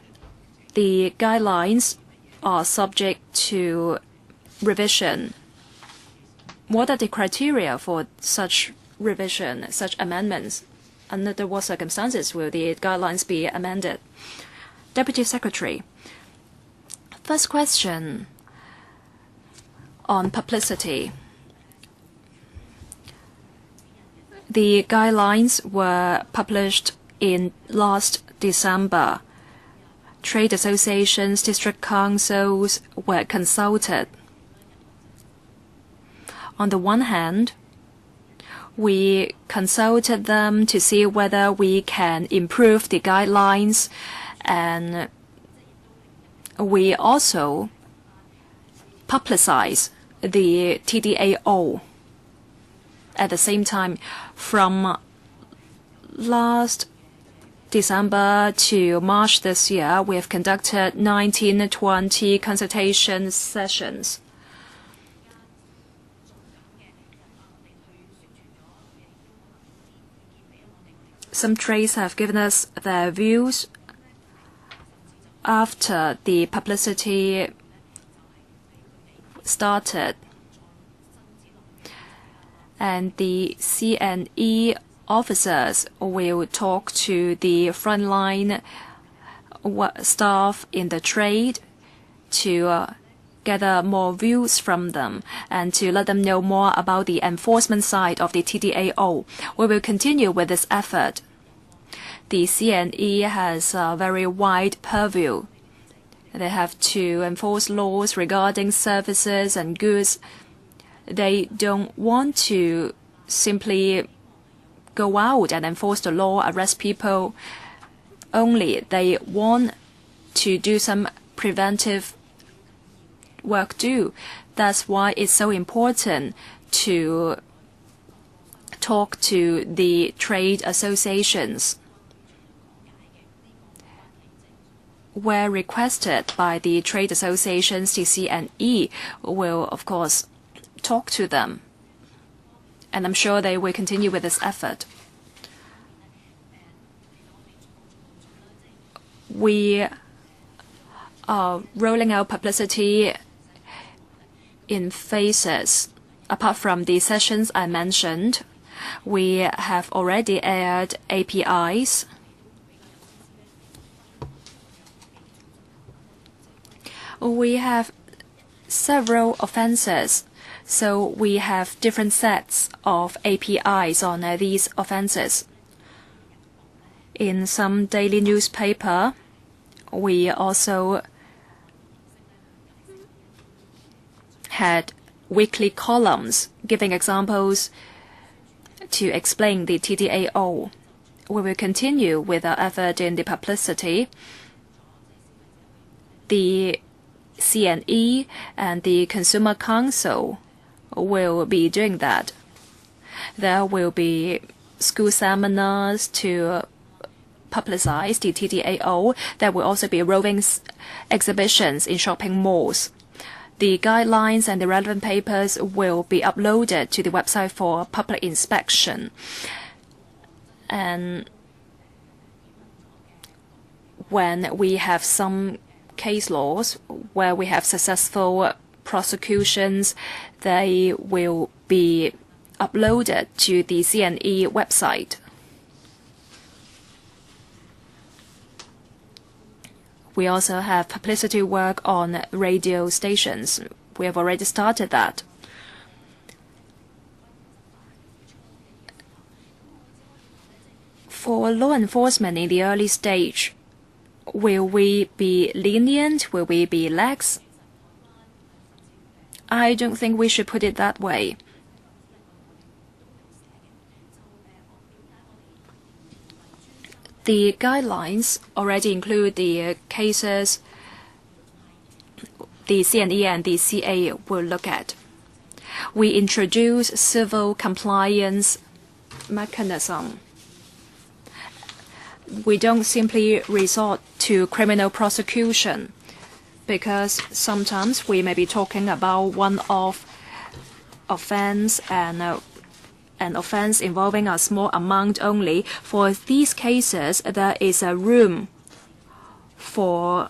the guidelines are subject to revision. What are the criteria for such revision, such amendments? Under what circumstances will the guidelines be amended? Deputy Secretary. First question on publicity. The guidelines were published in last December. Trade associations, district councils were consulted. On the one hand, we consulted them to see whether we can improve the guidelines, and we also publicize the TDAO. At the same time, from last December to March this year, we have conducted 19-20 consultation sessions. Some trades have given us their views after the publicity started, and the CNE officers will talk to the frontline staff in the trade to gather more views from them and to let them know more about the enforcement side of the TDAO. We will continue with this effort. The CNE has a very wide purview. They have to enforce laws regarding services and goods. They don't want to simply go out and enforce the law, arrest people only. They want to do some preventive work too. That's why it's so important to talk to the trade associations. Where requested by the trade associations, the CNE will, of course, talk to them. And I'm sure they will continue with this effort. We are rolling out publicity in phases. Apart from the sessions I mentioned, we have already aired APIs. We have several offenses, so we have different sets of APIs on these offenses. In some daily newspaper, we also had weekly columns giving examples to explain the TDAO. We will continue with our effort in the publicity. The CNE and the Consumer Council will be doing that. There will be school seminars to publicize the TDAO. There will also be roving exhibitions in shopping malls. The guidelines and the relevant papers will be uploaded to the website for public inspection. And when we have some case laws where we have successful prosecutions, they will be uploaded to the CNE website. We also have publicity work on radio stations. We have already started that. For law enforcement in the early stage, will we be lenient? Will we be lax? I don't think we should put it that way. The guidelines already include the cases the CNE and the CA will look at. We introduce civil compliance mechanism. we don't simply resort to criminal prosecution, because sometimes we may be talking about one-off offense and an offense involving a small amount only. For these cases, there is a room for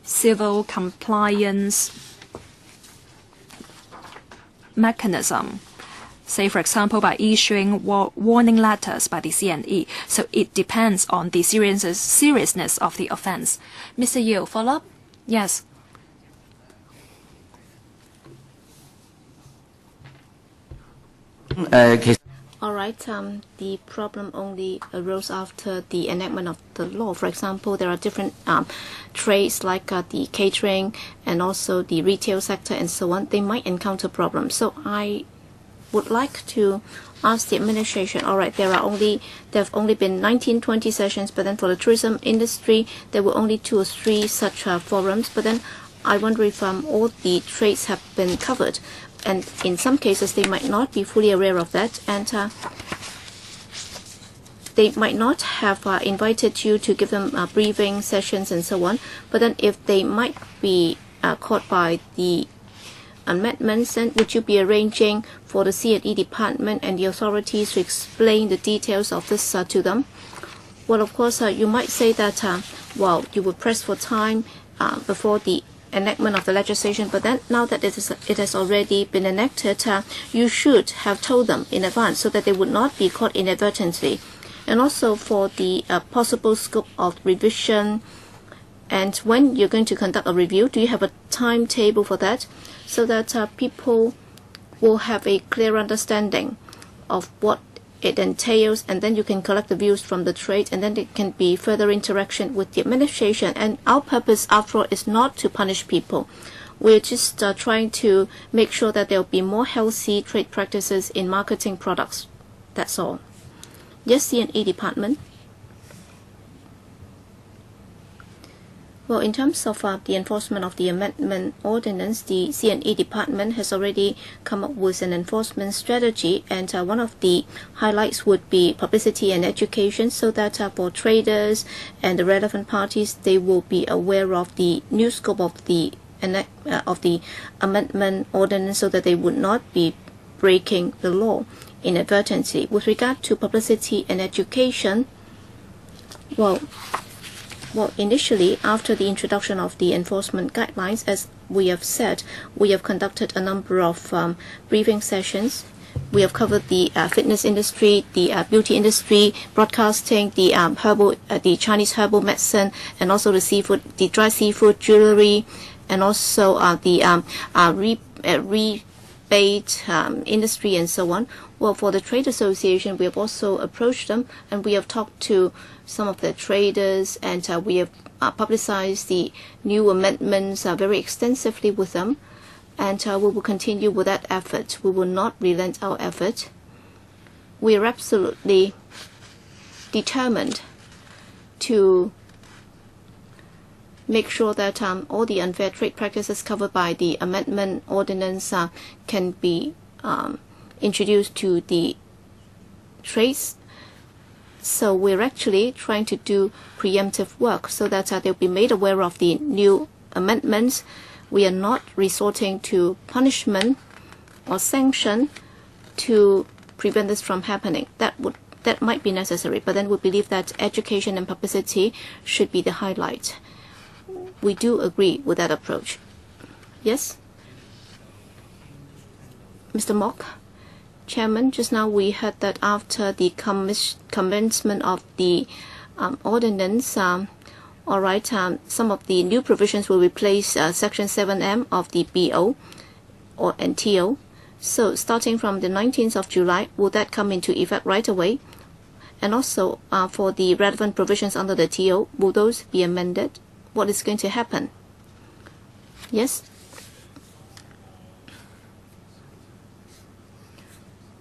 civil compliance mechanism, say for example by issuing warning letters by the CNE. So it depends on the seriousness of the offense. Mr. Yu, follow up? Yes. All right. The problem only arose after the enactment of the law. For example, there are different trades like the catering and also the retail sector and so on. They might encounter problems. So I would like to ask the administration. All right, there have only been 19-20 sessions, but then for the tourism industry, there were only 2 or 3 such forums. But then I wonder if all the trades have been covered. And in some cases, they might not be fully aware of that, and they might not have invited you to give them briefing sessions and so on. But then if they might be caught by the amendments, then would you be arranging for the C&E department and the authorities to explain the details of this to them? Well, of course, you might say that, well, you would press for time before the enactment of the legislation, but then now that it has already been enacted, you should have told them in advance so that they would not be caught inadvertently. And also for the possible scope of revision, and when you're going to conduct a review, do you have a timetable for that, so that people will have a clear understanding of what it entails, and then you can collect the views from the trade, and then there can be further interaction with the administration. And our purpose, after all, is not to punish people. We're just trying to make sure that there will be more healthy trade practices in marketing products. That's all. Yes, C&E department. Well, in terms of the enforcement of the amendment ordinance, the C&E department has already come up with an enforcement strategy, and one of the highlights would be publicity and education, so that for traders and the relevant parties, they will be aware of the new scope of the amendment ordinance, so that they would not be breaking the law inadvertently. With regard to publicity and education, well, initially, after the introduction of the enforcement guidelines, as we have said, we have conducted a number of briefing sessions. We have covered the fitness industry, the beauty industry, broadcasting, the the Chinese herbal medicine, and also the seafood, the dry seafood, jewelry, and also the rebate industry and so on. Well, for the trade association, we have also approached them, and we have talked to some of the traders, and we have publicized the new amendments very extensively with them, and we will continue with that effort. We will not relent our effort. We are absolutely determined to make sure that all the unfair trade practices covered by the amendment ordinance can be introduced to the trades. So we're actually trying to do preemptive work so that they'll be made aware of the new amendments. We are not resorting to punishment or sanction to prevent this from happening. That might be necessary, but then we believe that education and publicity should be the highlight. We do agree with that approach. Yes? Mr. Mock? Chairman, just now we heard that after the commencement of the ordinance, all right, some of the new provisions will replace Section 7M of the BO or NTO. So starting from the 19th of July, will that come into effect right away? And also for the relevant provisions under the TO, will those be amended? What is going to happen? Yes?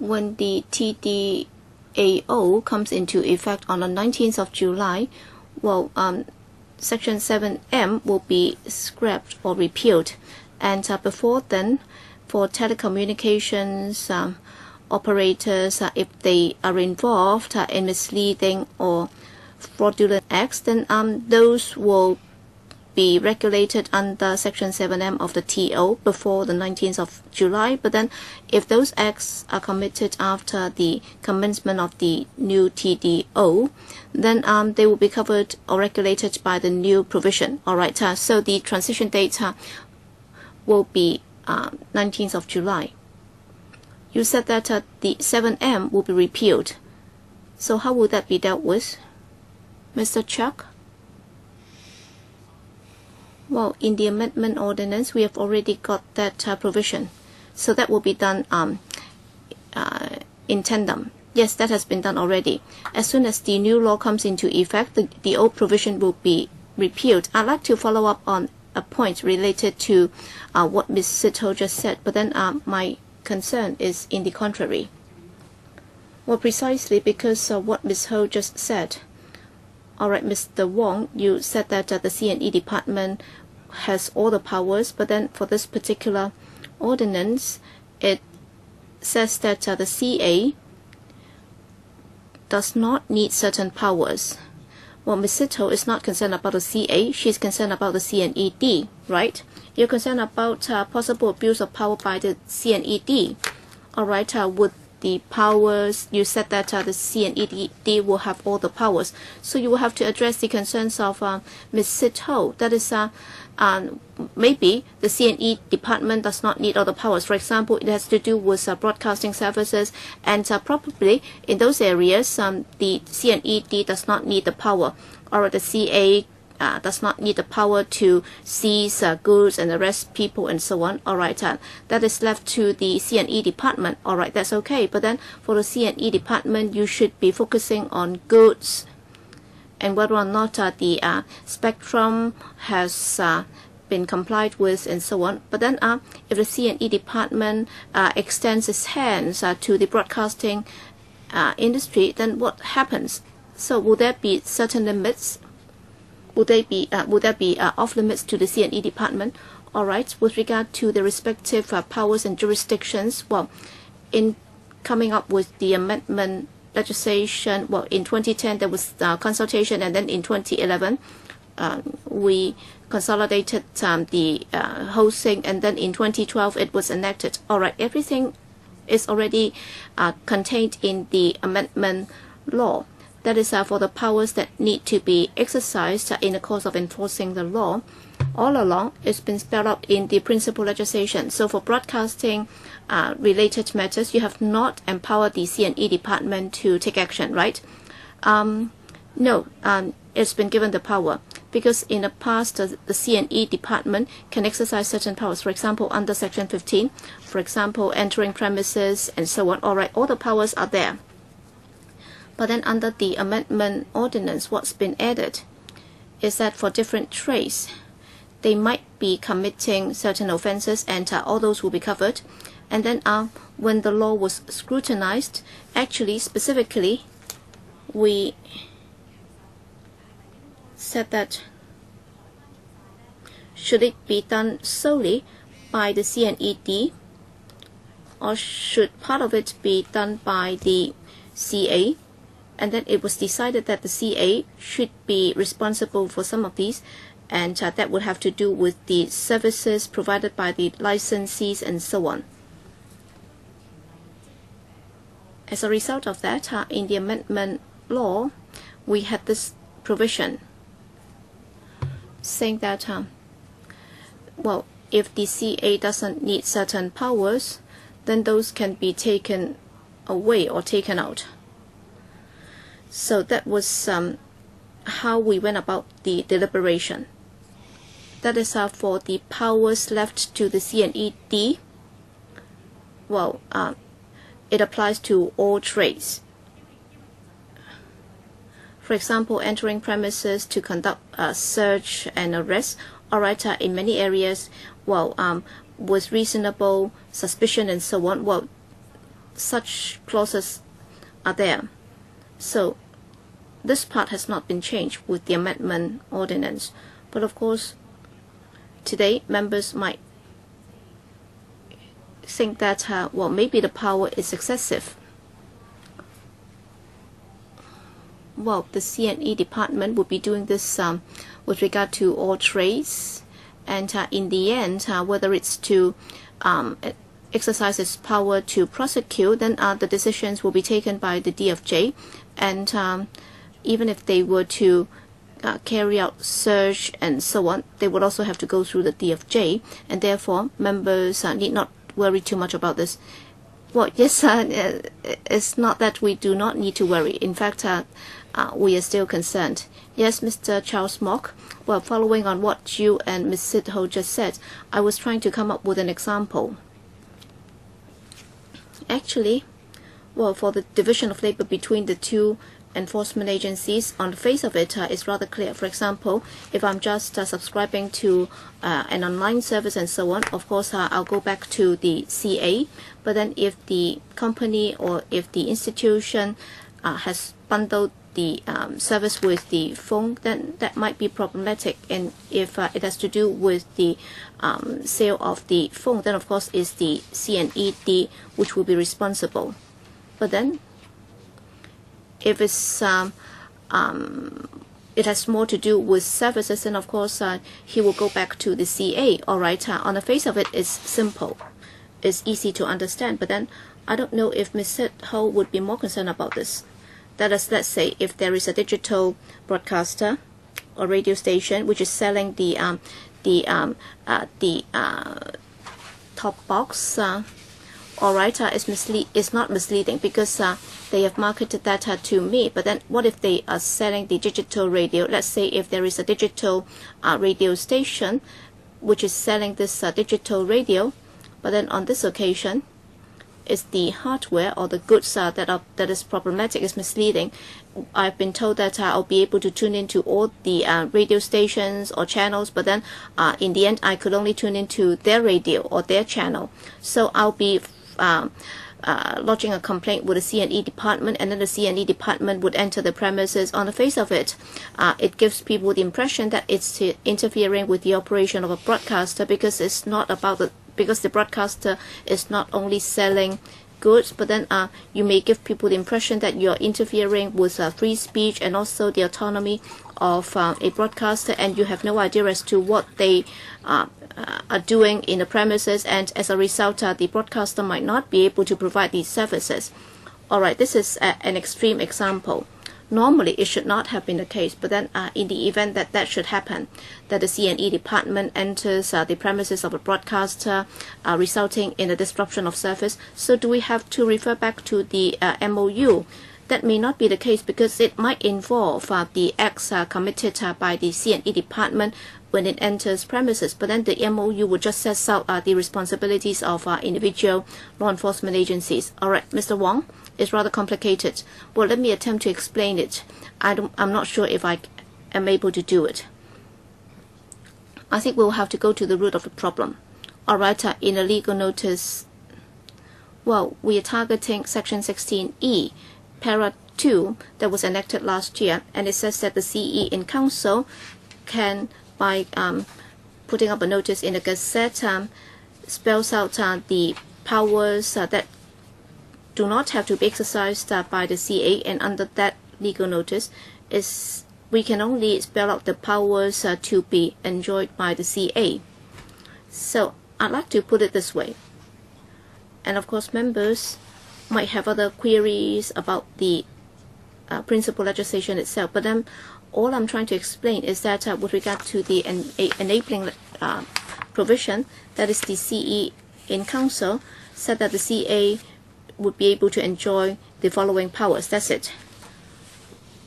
When the TDAO comes into effect on the 19th of July, well, Section 7M will be scrapped or repealed. And before then, for telecommunications operators, if they are involved in misleading or fraudulent acts, then those will be regulated under Section 7M of the TO before the 19th of July. But then if those acts are committed after the commencement of the new TDO, then they will be covered or regulated by the new provision. All right, so the transition date will be 19th of July. You said that the 7M will be repealed. So how will that be dealt with, Mr. Chuck? Well, in the amendment ordinance, we have already got that provision. So that will be done in tandem. Yes, that has been done already. As soon as the new law comes into effect, the old provision will be repealed. I'd like to follow up on a point related to what Ms. Sito just said, but then my concern is in the contrary. Well, precisely because what Ms. Ho just said. All right, Mr. Wong, you said that the C&E department has all the powers, but then for this particular ordinance, it says that the CA does not need certain powers. Well, Ms. Sito is not concerned about the CA, she's concerned about the CNED, right? You're concerned about possible abuse of power by the CNED. All right, would the powers, you said that the CNED will have all the powers. So you will have to address the concerns of Ms. Sito. That is, maybe the CNE department does not need all the powers. For example, it has to do with broadcasting services, and probably in those areas, the CNED does not need the power, or the CA does not need the power to seize goods and arrest people and so on. All right, that is left to the CNE department. All right, that's okay. But then for the CNE department, you should be focusing on goods and whether or not the spectrum has been complied with and so on. But then if the CNE department extends its hands to the broadcasting industry, then what happens? So will there be certain limits? Would there be off limits to the CNE department? All right, with regard to the respective powers and jurisdictions, well, in coming up with the amendment legislation, well, in 2010 there was consultation, and then in 2011 we consolidated the whole thing, and then in 2012 it was enacted. All right, everything is already contained in the amendment law. That is for the powers that need to be exercised in the course of enforcing the law. All along, it's been spelled out in the principal legislation. So for broadcasting related matters, you have not empowered the CNE department to take action, right? No, it's been given the power, because in the past, the CNE department can exercise certain powers. For example, under Section 15, for example, entering premises and so on. All right, all the powers are there. But then under the amendment ordinance, what's been added is that for different trades, they might be committing certain offenses, and all those will be covered. And then when the law was scrutinized, actually, specifically, we said that should it be done solely by the CNED, or should part of it be done by the CA? And then it was decided that the CA should be responsible for some of these, and that would have to do with the services provided by the licensees and so on. As a result of that, in the amendment law, we had this provision saying that, well, if the CA doesn't need certain powers, then those can be taken away or taken out. So that was how we went about the deliberation. That is for the powers left to the CNED. Well, it applies to all trades. For example, entering premises to conduct a search and arrest. All right, in many areas, well, with reasonable suspicion and so on. Well, such clauses are there. So this part has not been changed with the amendment ordinance. But of course, today members might think that, well, maybe the power is excessive. Well, the C&E department would be doing this with regard to all trades, and in the end, whether it's to exercise its power to prosecute, then the decisions will be taken by the DFJ, and even if they were to carry out search and so on, they would also have to go through the DFJ, and therefore members need not worry too much about this. Well, yes, it's not that we do not need to worry. In fact, we are still concerned. Yes, Mr. Charles Mock. Well, following on what you and Ms. Sid Ho just said, I was trying to come up with an example. Actually, well, for the division of labor between the two enforcement agencies, on the face of it, it's rather clear. For example, if I'm just subscribing to an online service and so on, of course, I'll go back to the CA. But then if the company or if the institution has bundled the service with the phone, then that might be problematic. And if it has to do with the sale of the phone, then of course is the CNED which will be responsible. But then if it's it has more to do with services, then of course he will go back to the CA. All right, on the face of it, it's simple, it's easy to understand. But then I don't know if Ms. Sid Ho would be more concerned about this. That is, let's say if there is a digital broadcaster or radio station which is selling the top box, all right, it's not misleading because they have marketed that to me. But then what if they are selling the digital radio? Let's say if there is a digital radio station which is selling this digital radio, but then on this occasion it's the hardware or the goods that is problematic, is misleading. I've been told that I'll be able to tune into all the radio stations or channels, but then in the end I could only tune into their radio or their channel. So I'll be lodging a complaint with the C&E department, and then the C&E department would enter the premises. On the face of it, it gives people the impression that it's interfering with the operation of a broadcaster, because it's not about because the broadcaster is not only selling goods, but then you may give people the impression that you're interfering with free speech and also the autonomy of a broadcaster, and you have no idea as to what they are doing in the premises, and as a result the broadcaster might not be able to provide these services. Alright, this is an extreme example. Normally it should not have been the case, but then in the event that that should happen, that the C&E department enters the premises of a broadcaster, resulting in a disruption of service, so do we have to refer back to the MOU? That may not be the case, because it might involve the acts committed by the C&E department when it enters premises, but then the MOU would just set out the responsibilities of individual law enforcement agencies. Alright, Mr. Wong, it's rather complicated. Well, let me attempt to explain it. I'm not sure if I am able to do it. I think we'll have to go to the root of the problem. Alright, in a legal notice, well, we are targeting Section 16E, Para 2, that was enacted last year, and it says that the CE in Council can, by putting up a notice in the Gazette, spells out the powers that do not have to be exercised by the CA, and under that legal notice we can only spell out the powers to be enjoyed by the CA. So I'd like to put it this way, and of course members might have other queries about the principal legislation itself, but then all I'm trying to explain is that with regard to the enabling provision, that is the CE in Council, said that the CA would be able to enjoy the following powers. That's it.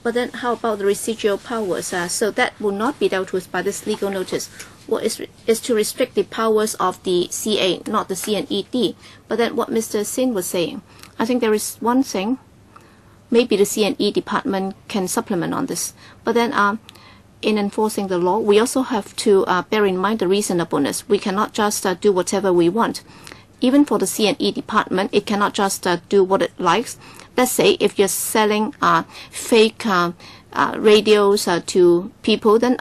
But then how about the residual powers? So that will not be dealt with by this legal notice. What is to restrict the powers of the CA, not the CNED. But then what Mr. Sin was saying, I think there is one thing, maybe the CNE department can supplement on this. But then in enforcing the law, we also have to bear in mind the reasonableness. We cannot just do whatever we want. Even for the CNE department, it cannot just do what it likes. Let's say if you're selling fake radios to people, then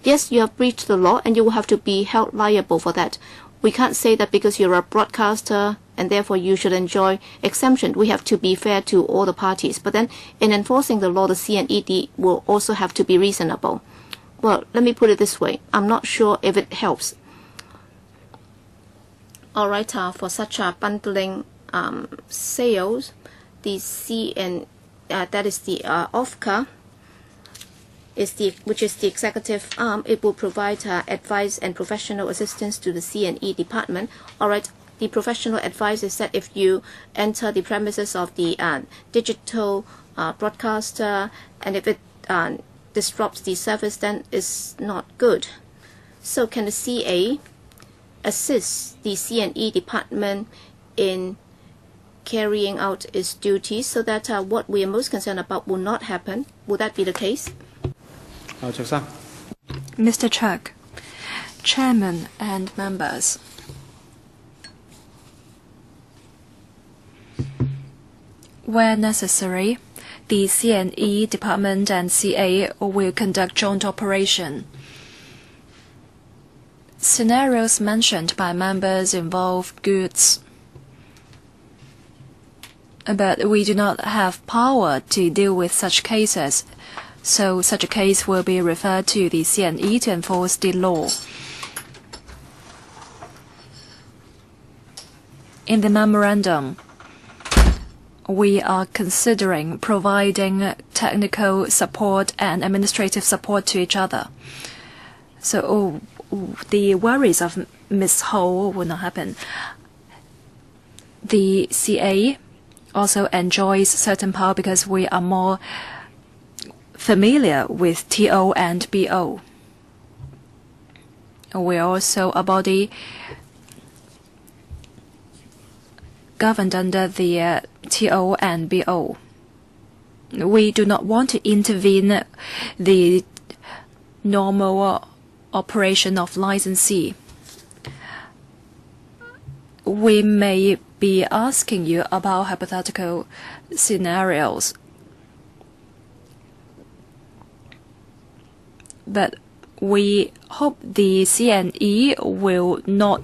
yes, you have breached the law and you will have to be held liable for that. We can't say that because you're a broadcaster and therefore you should enjoy exemption. We have to be fair to all the parties. But then in enforcing the law, the CNED will also have to be reasonable. Well, let me put it this way. I'm not sure if it helps. All right, for such bundling sales, the that is the OFCA, which is the executive arm. It will provide advice and professional assistance to the CNE department. All right, the professional advice is that if you enter the premises of the digital broadcaster and if it disrupts the service, then it's not good. So can the CA assist the CNE department in carrying out its duties so that what we are most concerned about will not happen? Would that be the case? Mr. Chuck, Chairman and members. Where necessary, the CNE department and CA will conduct joint operation. Scenarios mentioned by members involve goods, but we do not have power to deal with such cases, so such a case will be referred to the CNE to enforce the law. In the memorandum, we are considering providing technical support and administrative support to each other. So the worries of Ms. Ho will not happen. The CA also enjoys certain power because we are more familiar with TO and BO. We are also a body governed under the TO and BO. We do not want to intervene the normal operation of licensee. We may be asking you about hypothetical scenarios, but we hope the CNE will not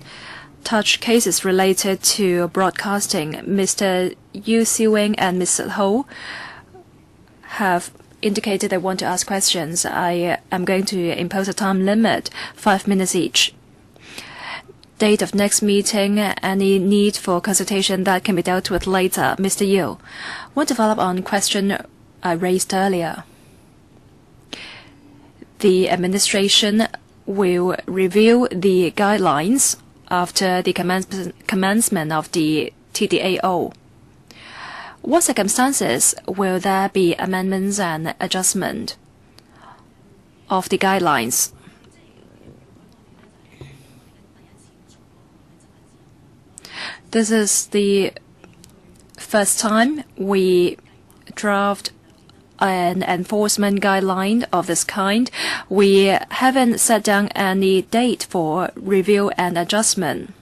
touch cases related to broadcasting. Mr. Yu Siwing and Mr. Ho have indicated they want to ask questions. I am going to impose a time limit, 5 minutes each. Date of next meeting, any need for consultation that can be dealt with later. Mr. Yu, want to follow up on question I raised earlier. The administration will review the guidelines after the commencement of the TDAO. What circumstances will there be amendments and adjustment of the guidelines? This is the first time we draft an enforcement guideline of this kind. We haven't set down any date for review and adjustment.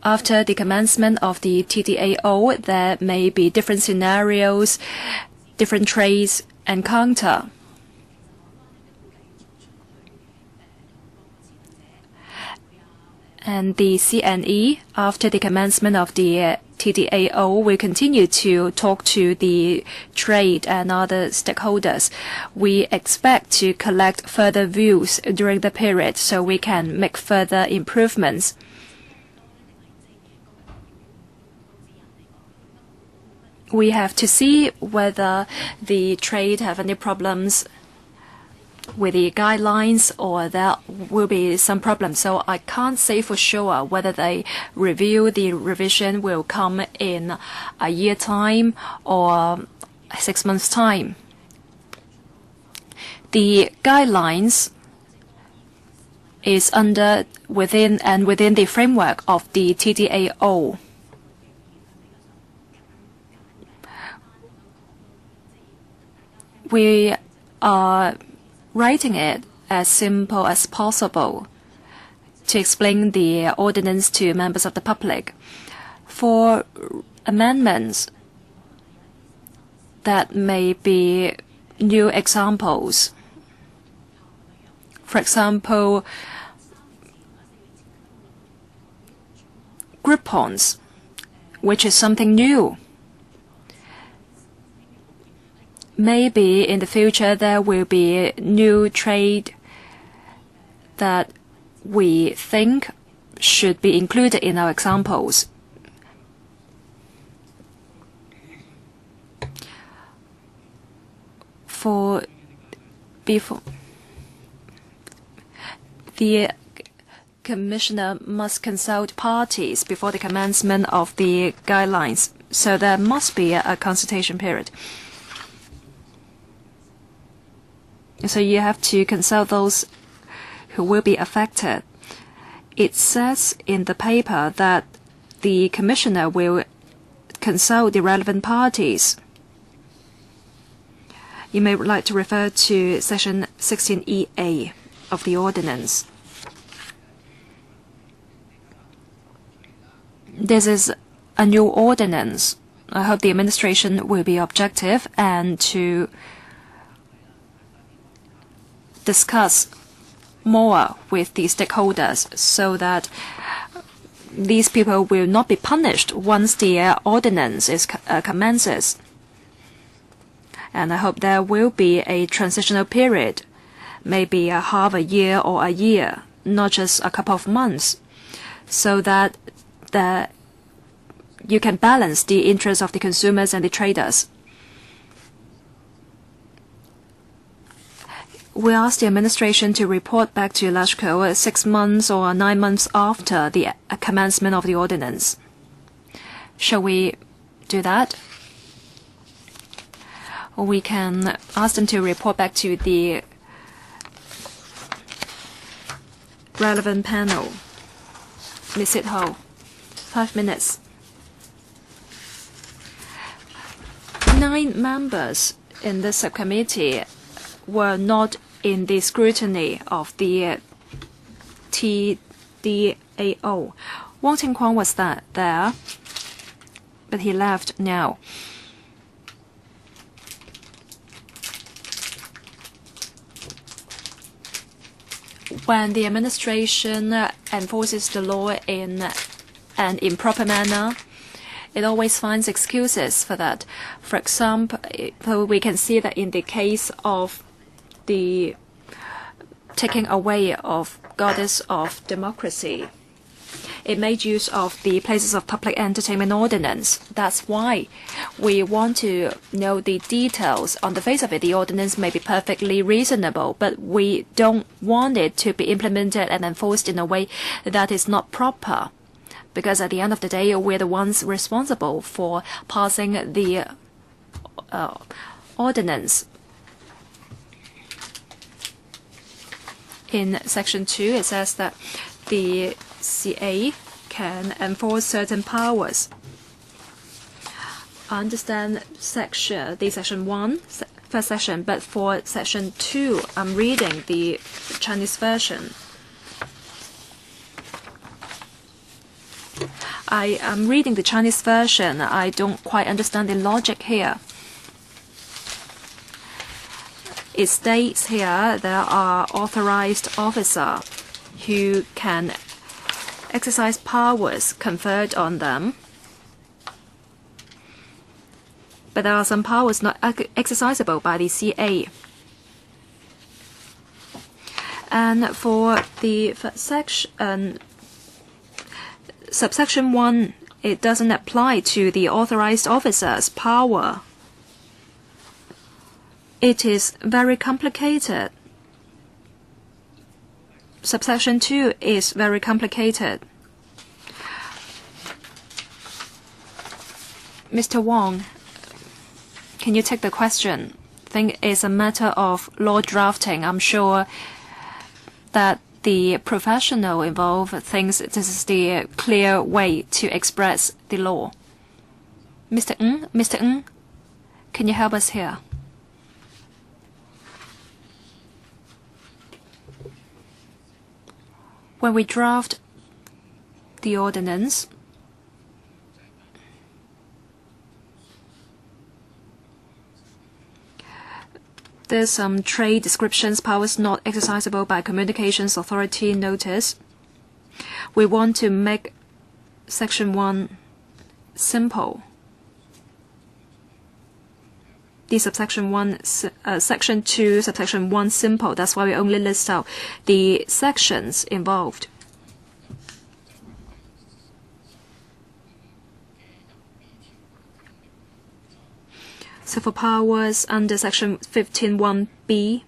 After the commencement of the TDAO, there may be different scenarios, different trades encounter. And the CNE, after the commencement of the TDAO, will continue to talk to the trade and other stakeholders. We expect to collect further views during the period so we can make further improvements. We have to see whether the trade have any problems with the guidelines or there will be some problems. So I can't say for sure whether the revision will come in a year time or 6 months time. The guidelines is within the framework of the TDAO. We are writing it as simple as possible to explain the ordinance to members of the public. For amendments, that may be new examples. For example, Groupons, which is something new. Maybe in the future there will be new trade that we think should be included in our examples. Before the Commissioner must consult parties before the commencement of the guidelines, so there must be a consultation period. So you have to consult those who will be affected. It says in the paper that the Commissioner will consult the relevant parties. You may like to refer to Section 16EA of the Ordinance. This is a new ordinance. I hope the administration will be objective and to discuss more with the stakeholders so that these people will not be punished once the ordinance commences. And I hope there will be a transitional period, maybe a half a year or a year, not just a couple of months, so that you can balance the interests of the consumers and the traders. We ask the administration to report back to LASHCO 6 months or 9 months after the commencement of the ordinance. Shall we do that? Or we can ask them to report back to the relevant panel. Ms. Ho, 5 minutes. 9 members in the subcommittee were not in the scrutiny of the TDAO. Wang Qingquan was there, but he left now. When the administration enforces the law in an improper manner, it always finds excuses for that. For example, we can see that in the case of the taking away of Goddess of Democracy, it made use of the Places of Public Entertainment Ordinance. That's why we want to know the details. On the face of it, the ordinance may be perfectly reasonable, but we don't want it to be implemented and enforced in a way that is not proper. Because at the end of the day, we're the ones responsible for passing the ordinance. In Section 2, it says that the CA can enforce certain powers. I understand Section 1, first section, but for Section 2, I'm reading the Chinese version. I am reading the Chinese version. I don't quite understand the logic here. It states here there are authorized officers who can exercise powers conferred on them, but there are some powers not exercisable by the CA. And for the subsection 1, it doesn't apply to the authorized officer's power. It is very complicated. Subsection 2 is very complicated. Mr. Wong, can you take the question? I think it's a matter of law drafting. I'm sure that the professional involved thinks this is the clear way to express the law. Mr. Ng, can you help us here? When we draft the ordinance, there's some trade descriptions, powers not exercisable by Communications Authority notice. We want to make Section 1 simple. The subsection 1, section 2, subsection 1 simple. That's why we only list out the sections involved. So for powers under section 15(1)(b),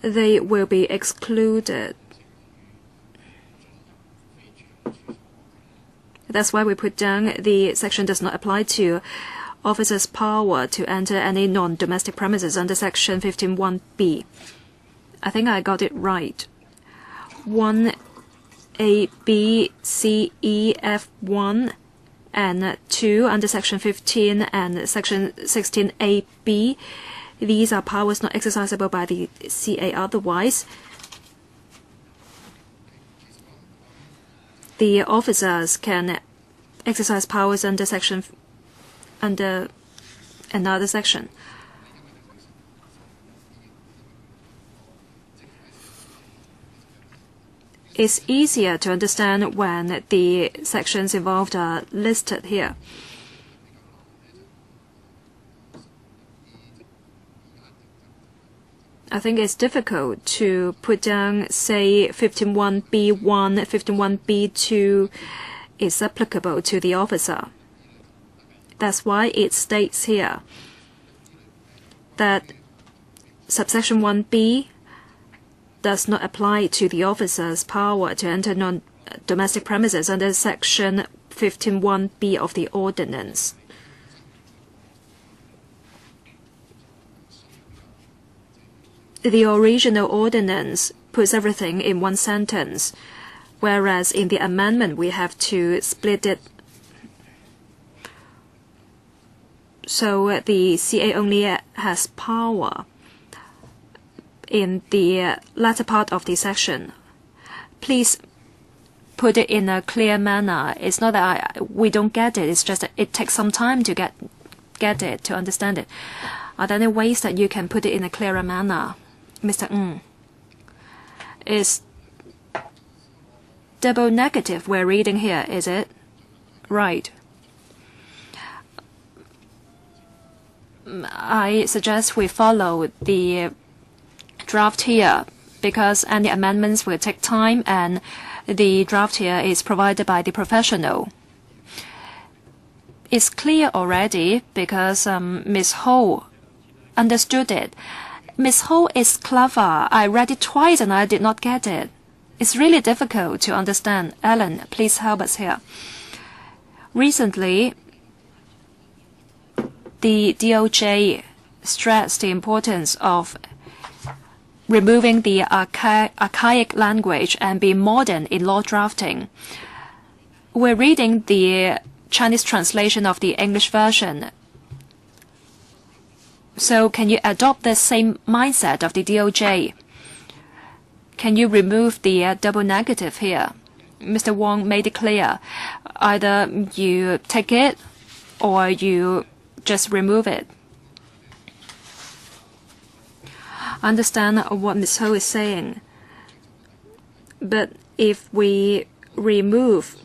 they will be excluded. That's why we put down the section does not apply to officers' power to enter any non-domestic premises under section 15(1)(b). I think I got it right. 1A, B, C, E, F 1 and 2 under section 15 and section 16A(b). These are powers not exercisable by the CA otherwise. The officers can exercise powers under another section. It's easier to understand when the sections involved are listed here. I think it's difficult to put down, say, 15(1)(b)(1), 15(1)(b)(2) is applicable to the officer. That's why it states here that subsection 1b does not apply to the officer's power to enter non-domestic premises under section 15(1)(b) of the Ordinance. The original ordinance puts everything in one sentence, whereas in the amendment we have to split it. So the CA only has power in the latter part of the section. Please put it in a clear manner. It's not that we don't get it. It's just that it takes some time to get it, to understand it. Are there any ways that you can put it in a clearer manner? Mr. Ng, is double negative we're reading here, is it? Right. I suggest we follow the draft here because any amendments will take time and the draft here is provided by the professional. It's clear already because Ms. Ho understood it. Ms. Ho is clever. I read it twice and I did not get it. It's really difficult to understand. Ellen, please help us here. Recently, the DOJ stressed the importance of removing the archaic language and being modern in law drafting. We're reading the Chinese translation of the English version. So can you adopt the same mindset of the DOJ? Can you remove the double negative here? Mr. Wong made it clear. Either you take it or you just remove it. I understand what Ms. Ho is saying. But if we remove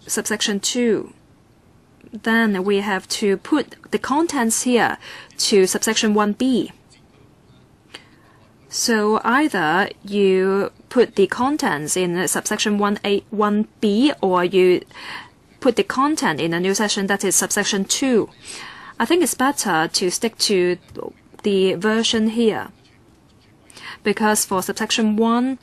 subsection 2, then we have to put the contents here to subsection 1b. So either you put the contents in subsection 1b or you put the content in a new section that is subsection 2. I think it's better to stick to the version here because for subsection 1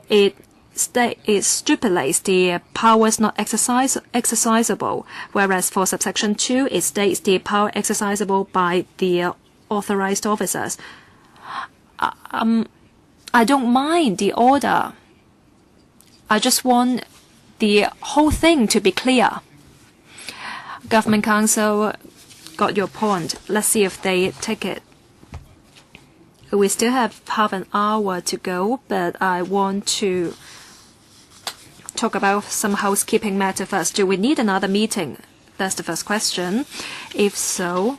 it stipulates the powers not exercisable, whereas for subsection 2 it states the power exercisable by the authorized officers. I don't mind the order. I just want the whole thing to be clear. Government Council got your point. Let's see if they take it. We still have half an hour to go, but I want to talk about some housekeeping matter first. Do we need another meeting? That's the first question. If so,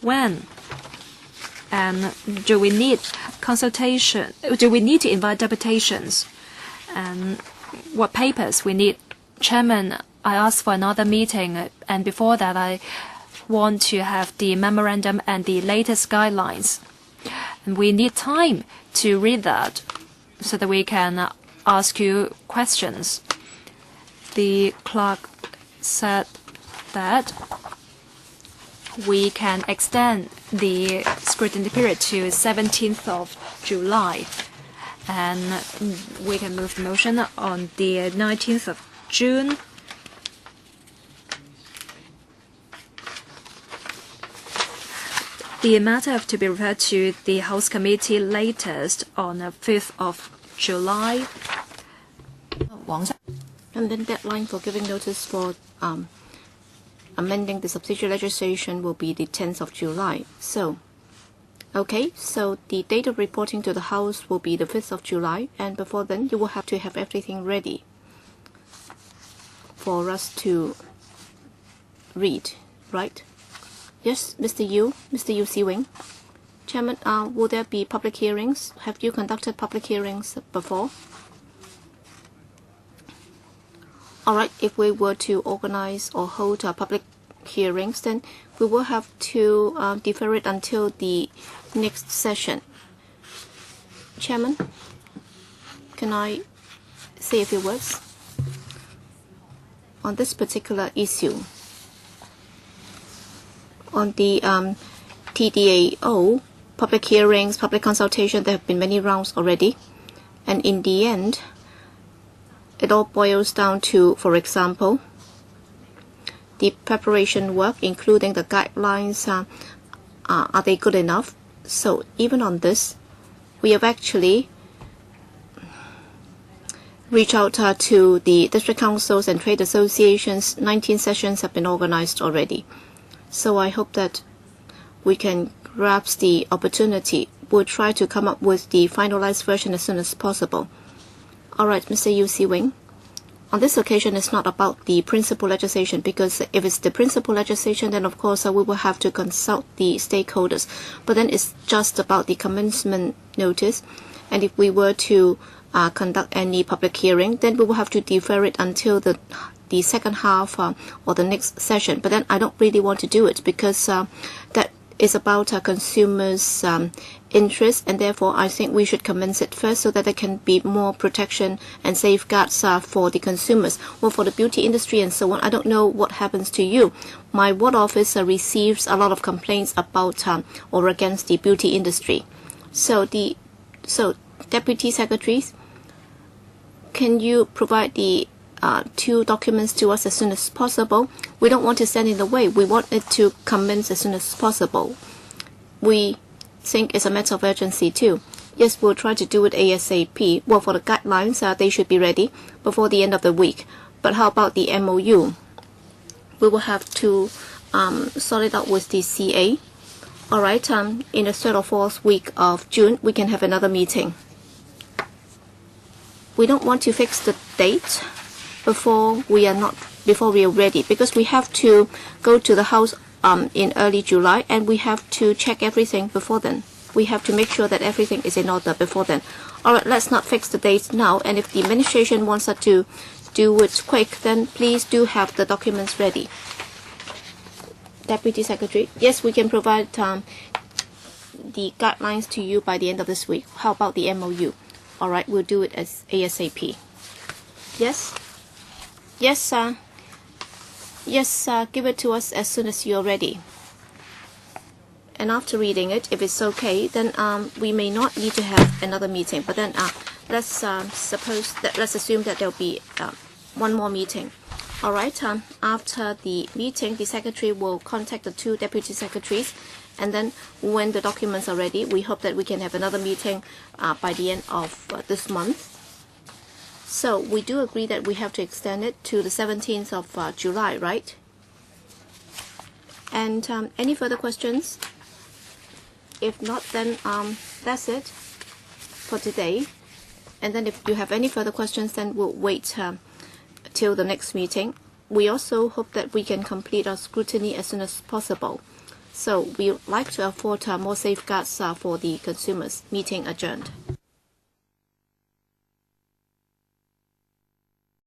when? And do we need consultation? Do we need to invite deputations? And what papers we need? Chairman, I asked for another meeting, and before that I want to have the memorandum and the latest guidelines. And we need time to read that so that we can ask you questions. The clerk said that we can extend the scrutiny period to 17th of July. And we can move the motion on the 19th of June. The matter have to be referred to the House Committee latest on the 5th of July. And then deadline for giving notice for amending the subsidiary legislation will be the 10th of July. So the date of reporting to the House will be the 5th of July, and before then you will have to have everything ready for us to read, right? Yes, Mr. Yu Si-wing. Chairman, will there be public hearings? Have you conducted public hearings before? All right, if we were to organize or hold public hearings, then we will have to defer it until the next session. Chairman, can I say a few words on this particular issue? On the TDAO, public hearings, public consultation, there have been many rounds already. And in the end, it all boils down to, for example, the preparation work, including the guidelines, are they good enough? So even on this, we have actually reached out to the district councils and trade associations. 19 sessions have been organized already. So I hope that we can grasp the opportunity. We'll try to come up with the finalized version as soon as possible. All right, Mr. Yu Si-wing. On this occasion, it's not about the principal legislation, because if it's the principal legislation, then of course we will have to consult the stakeholders. But then it's just about the commencement notice. And if we were to conduct any public hearing, then we will have to defer it until the second half or the next session. But then I don't really want to do it, because that is about consumers' interest, and therefore I think we should commence it first so that there can be more protection and safeguards for the consumers. Well, for the beauty industry and so on, I don't know what happens to you. My ward office receives a lot of complaints about or against the beauty industry. So Deputy Secretaries, can you provide the 2 documents to us as soon as possible? We don't want to stand in the way. We want it to commence as soon as possible. We think it's a matter of urgency too. Yes, we'll try to do it ASAP. Well, for the guidelines, they should be ready before the end of the week. But how about the MOU? We will have to sort it out with the CA. All right, in the 3rd or 4th week of June, we can have another meeting. We don't want to fix the date before we are ready, because we have to go to the House in early July, and we have to check everything before then. We have to make sure that everything is in order before then. All right, let's not fix the dates now, and if the administration wants us to do it quick, then please do have the documents ready. Deputy Secretary, yes, we can provide the guidelines to you by the end of this week. How about the MOU? All right, we'll do it as ASAP. Yes? Yes, sir. Yes, sir. Give it to us as soon as you're ready. And after reading it, if it's okay, then we may not need to have another meeting. But then let's assume that there'll be one more meeting. All right. After the meeting, the secretary will contact the 2 deputy secretaries, and then when the documents are ready, we hope that we can have another meeting by the end of this month. So we do agree that we have to extend it to the 17th of July, right? And any further questions? If not, then that's it for today. And then if you have any further questions, then we'll wait till the next meeting. We also hope that we can complete our scrutiny as soon as possible. So we would like to afford more safeguards for the consumers. Meeting adjourned.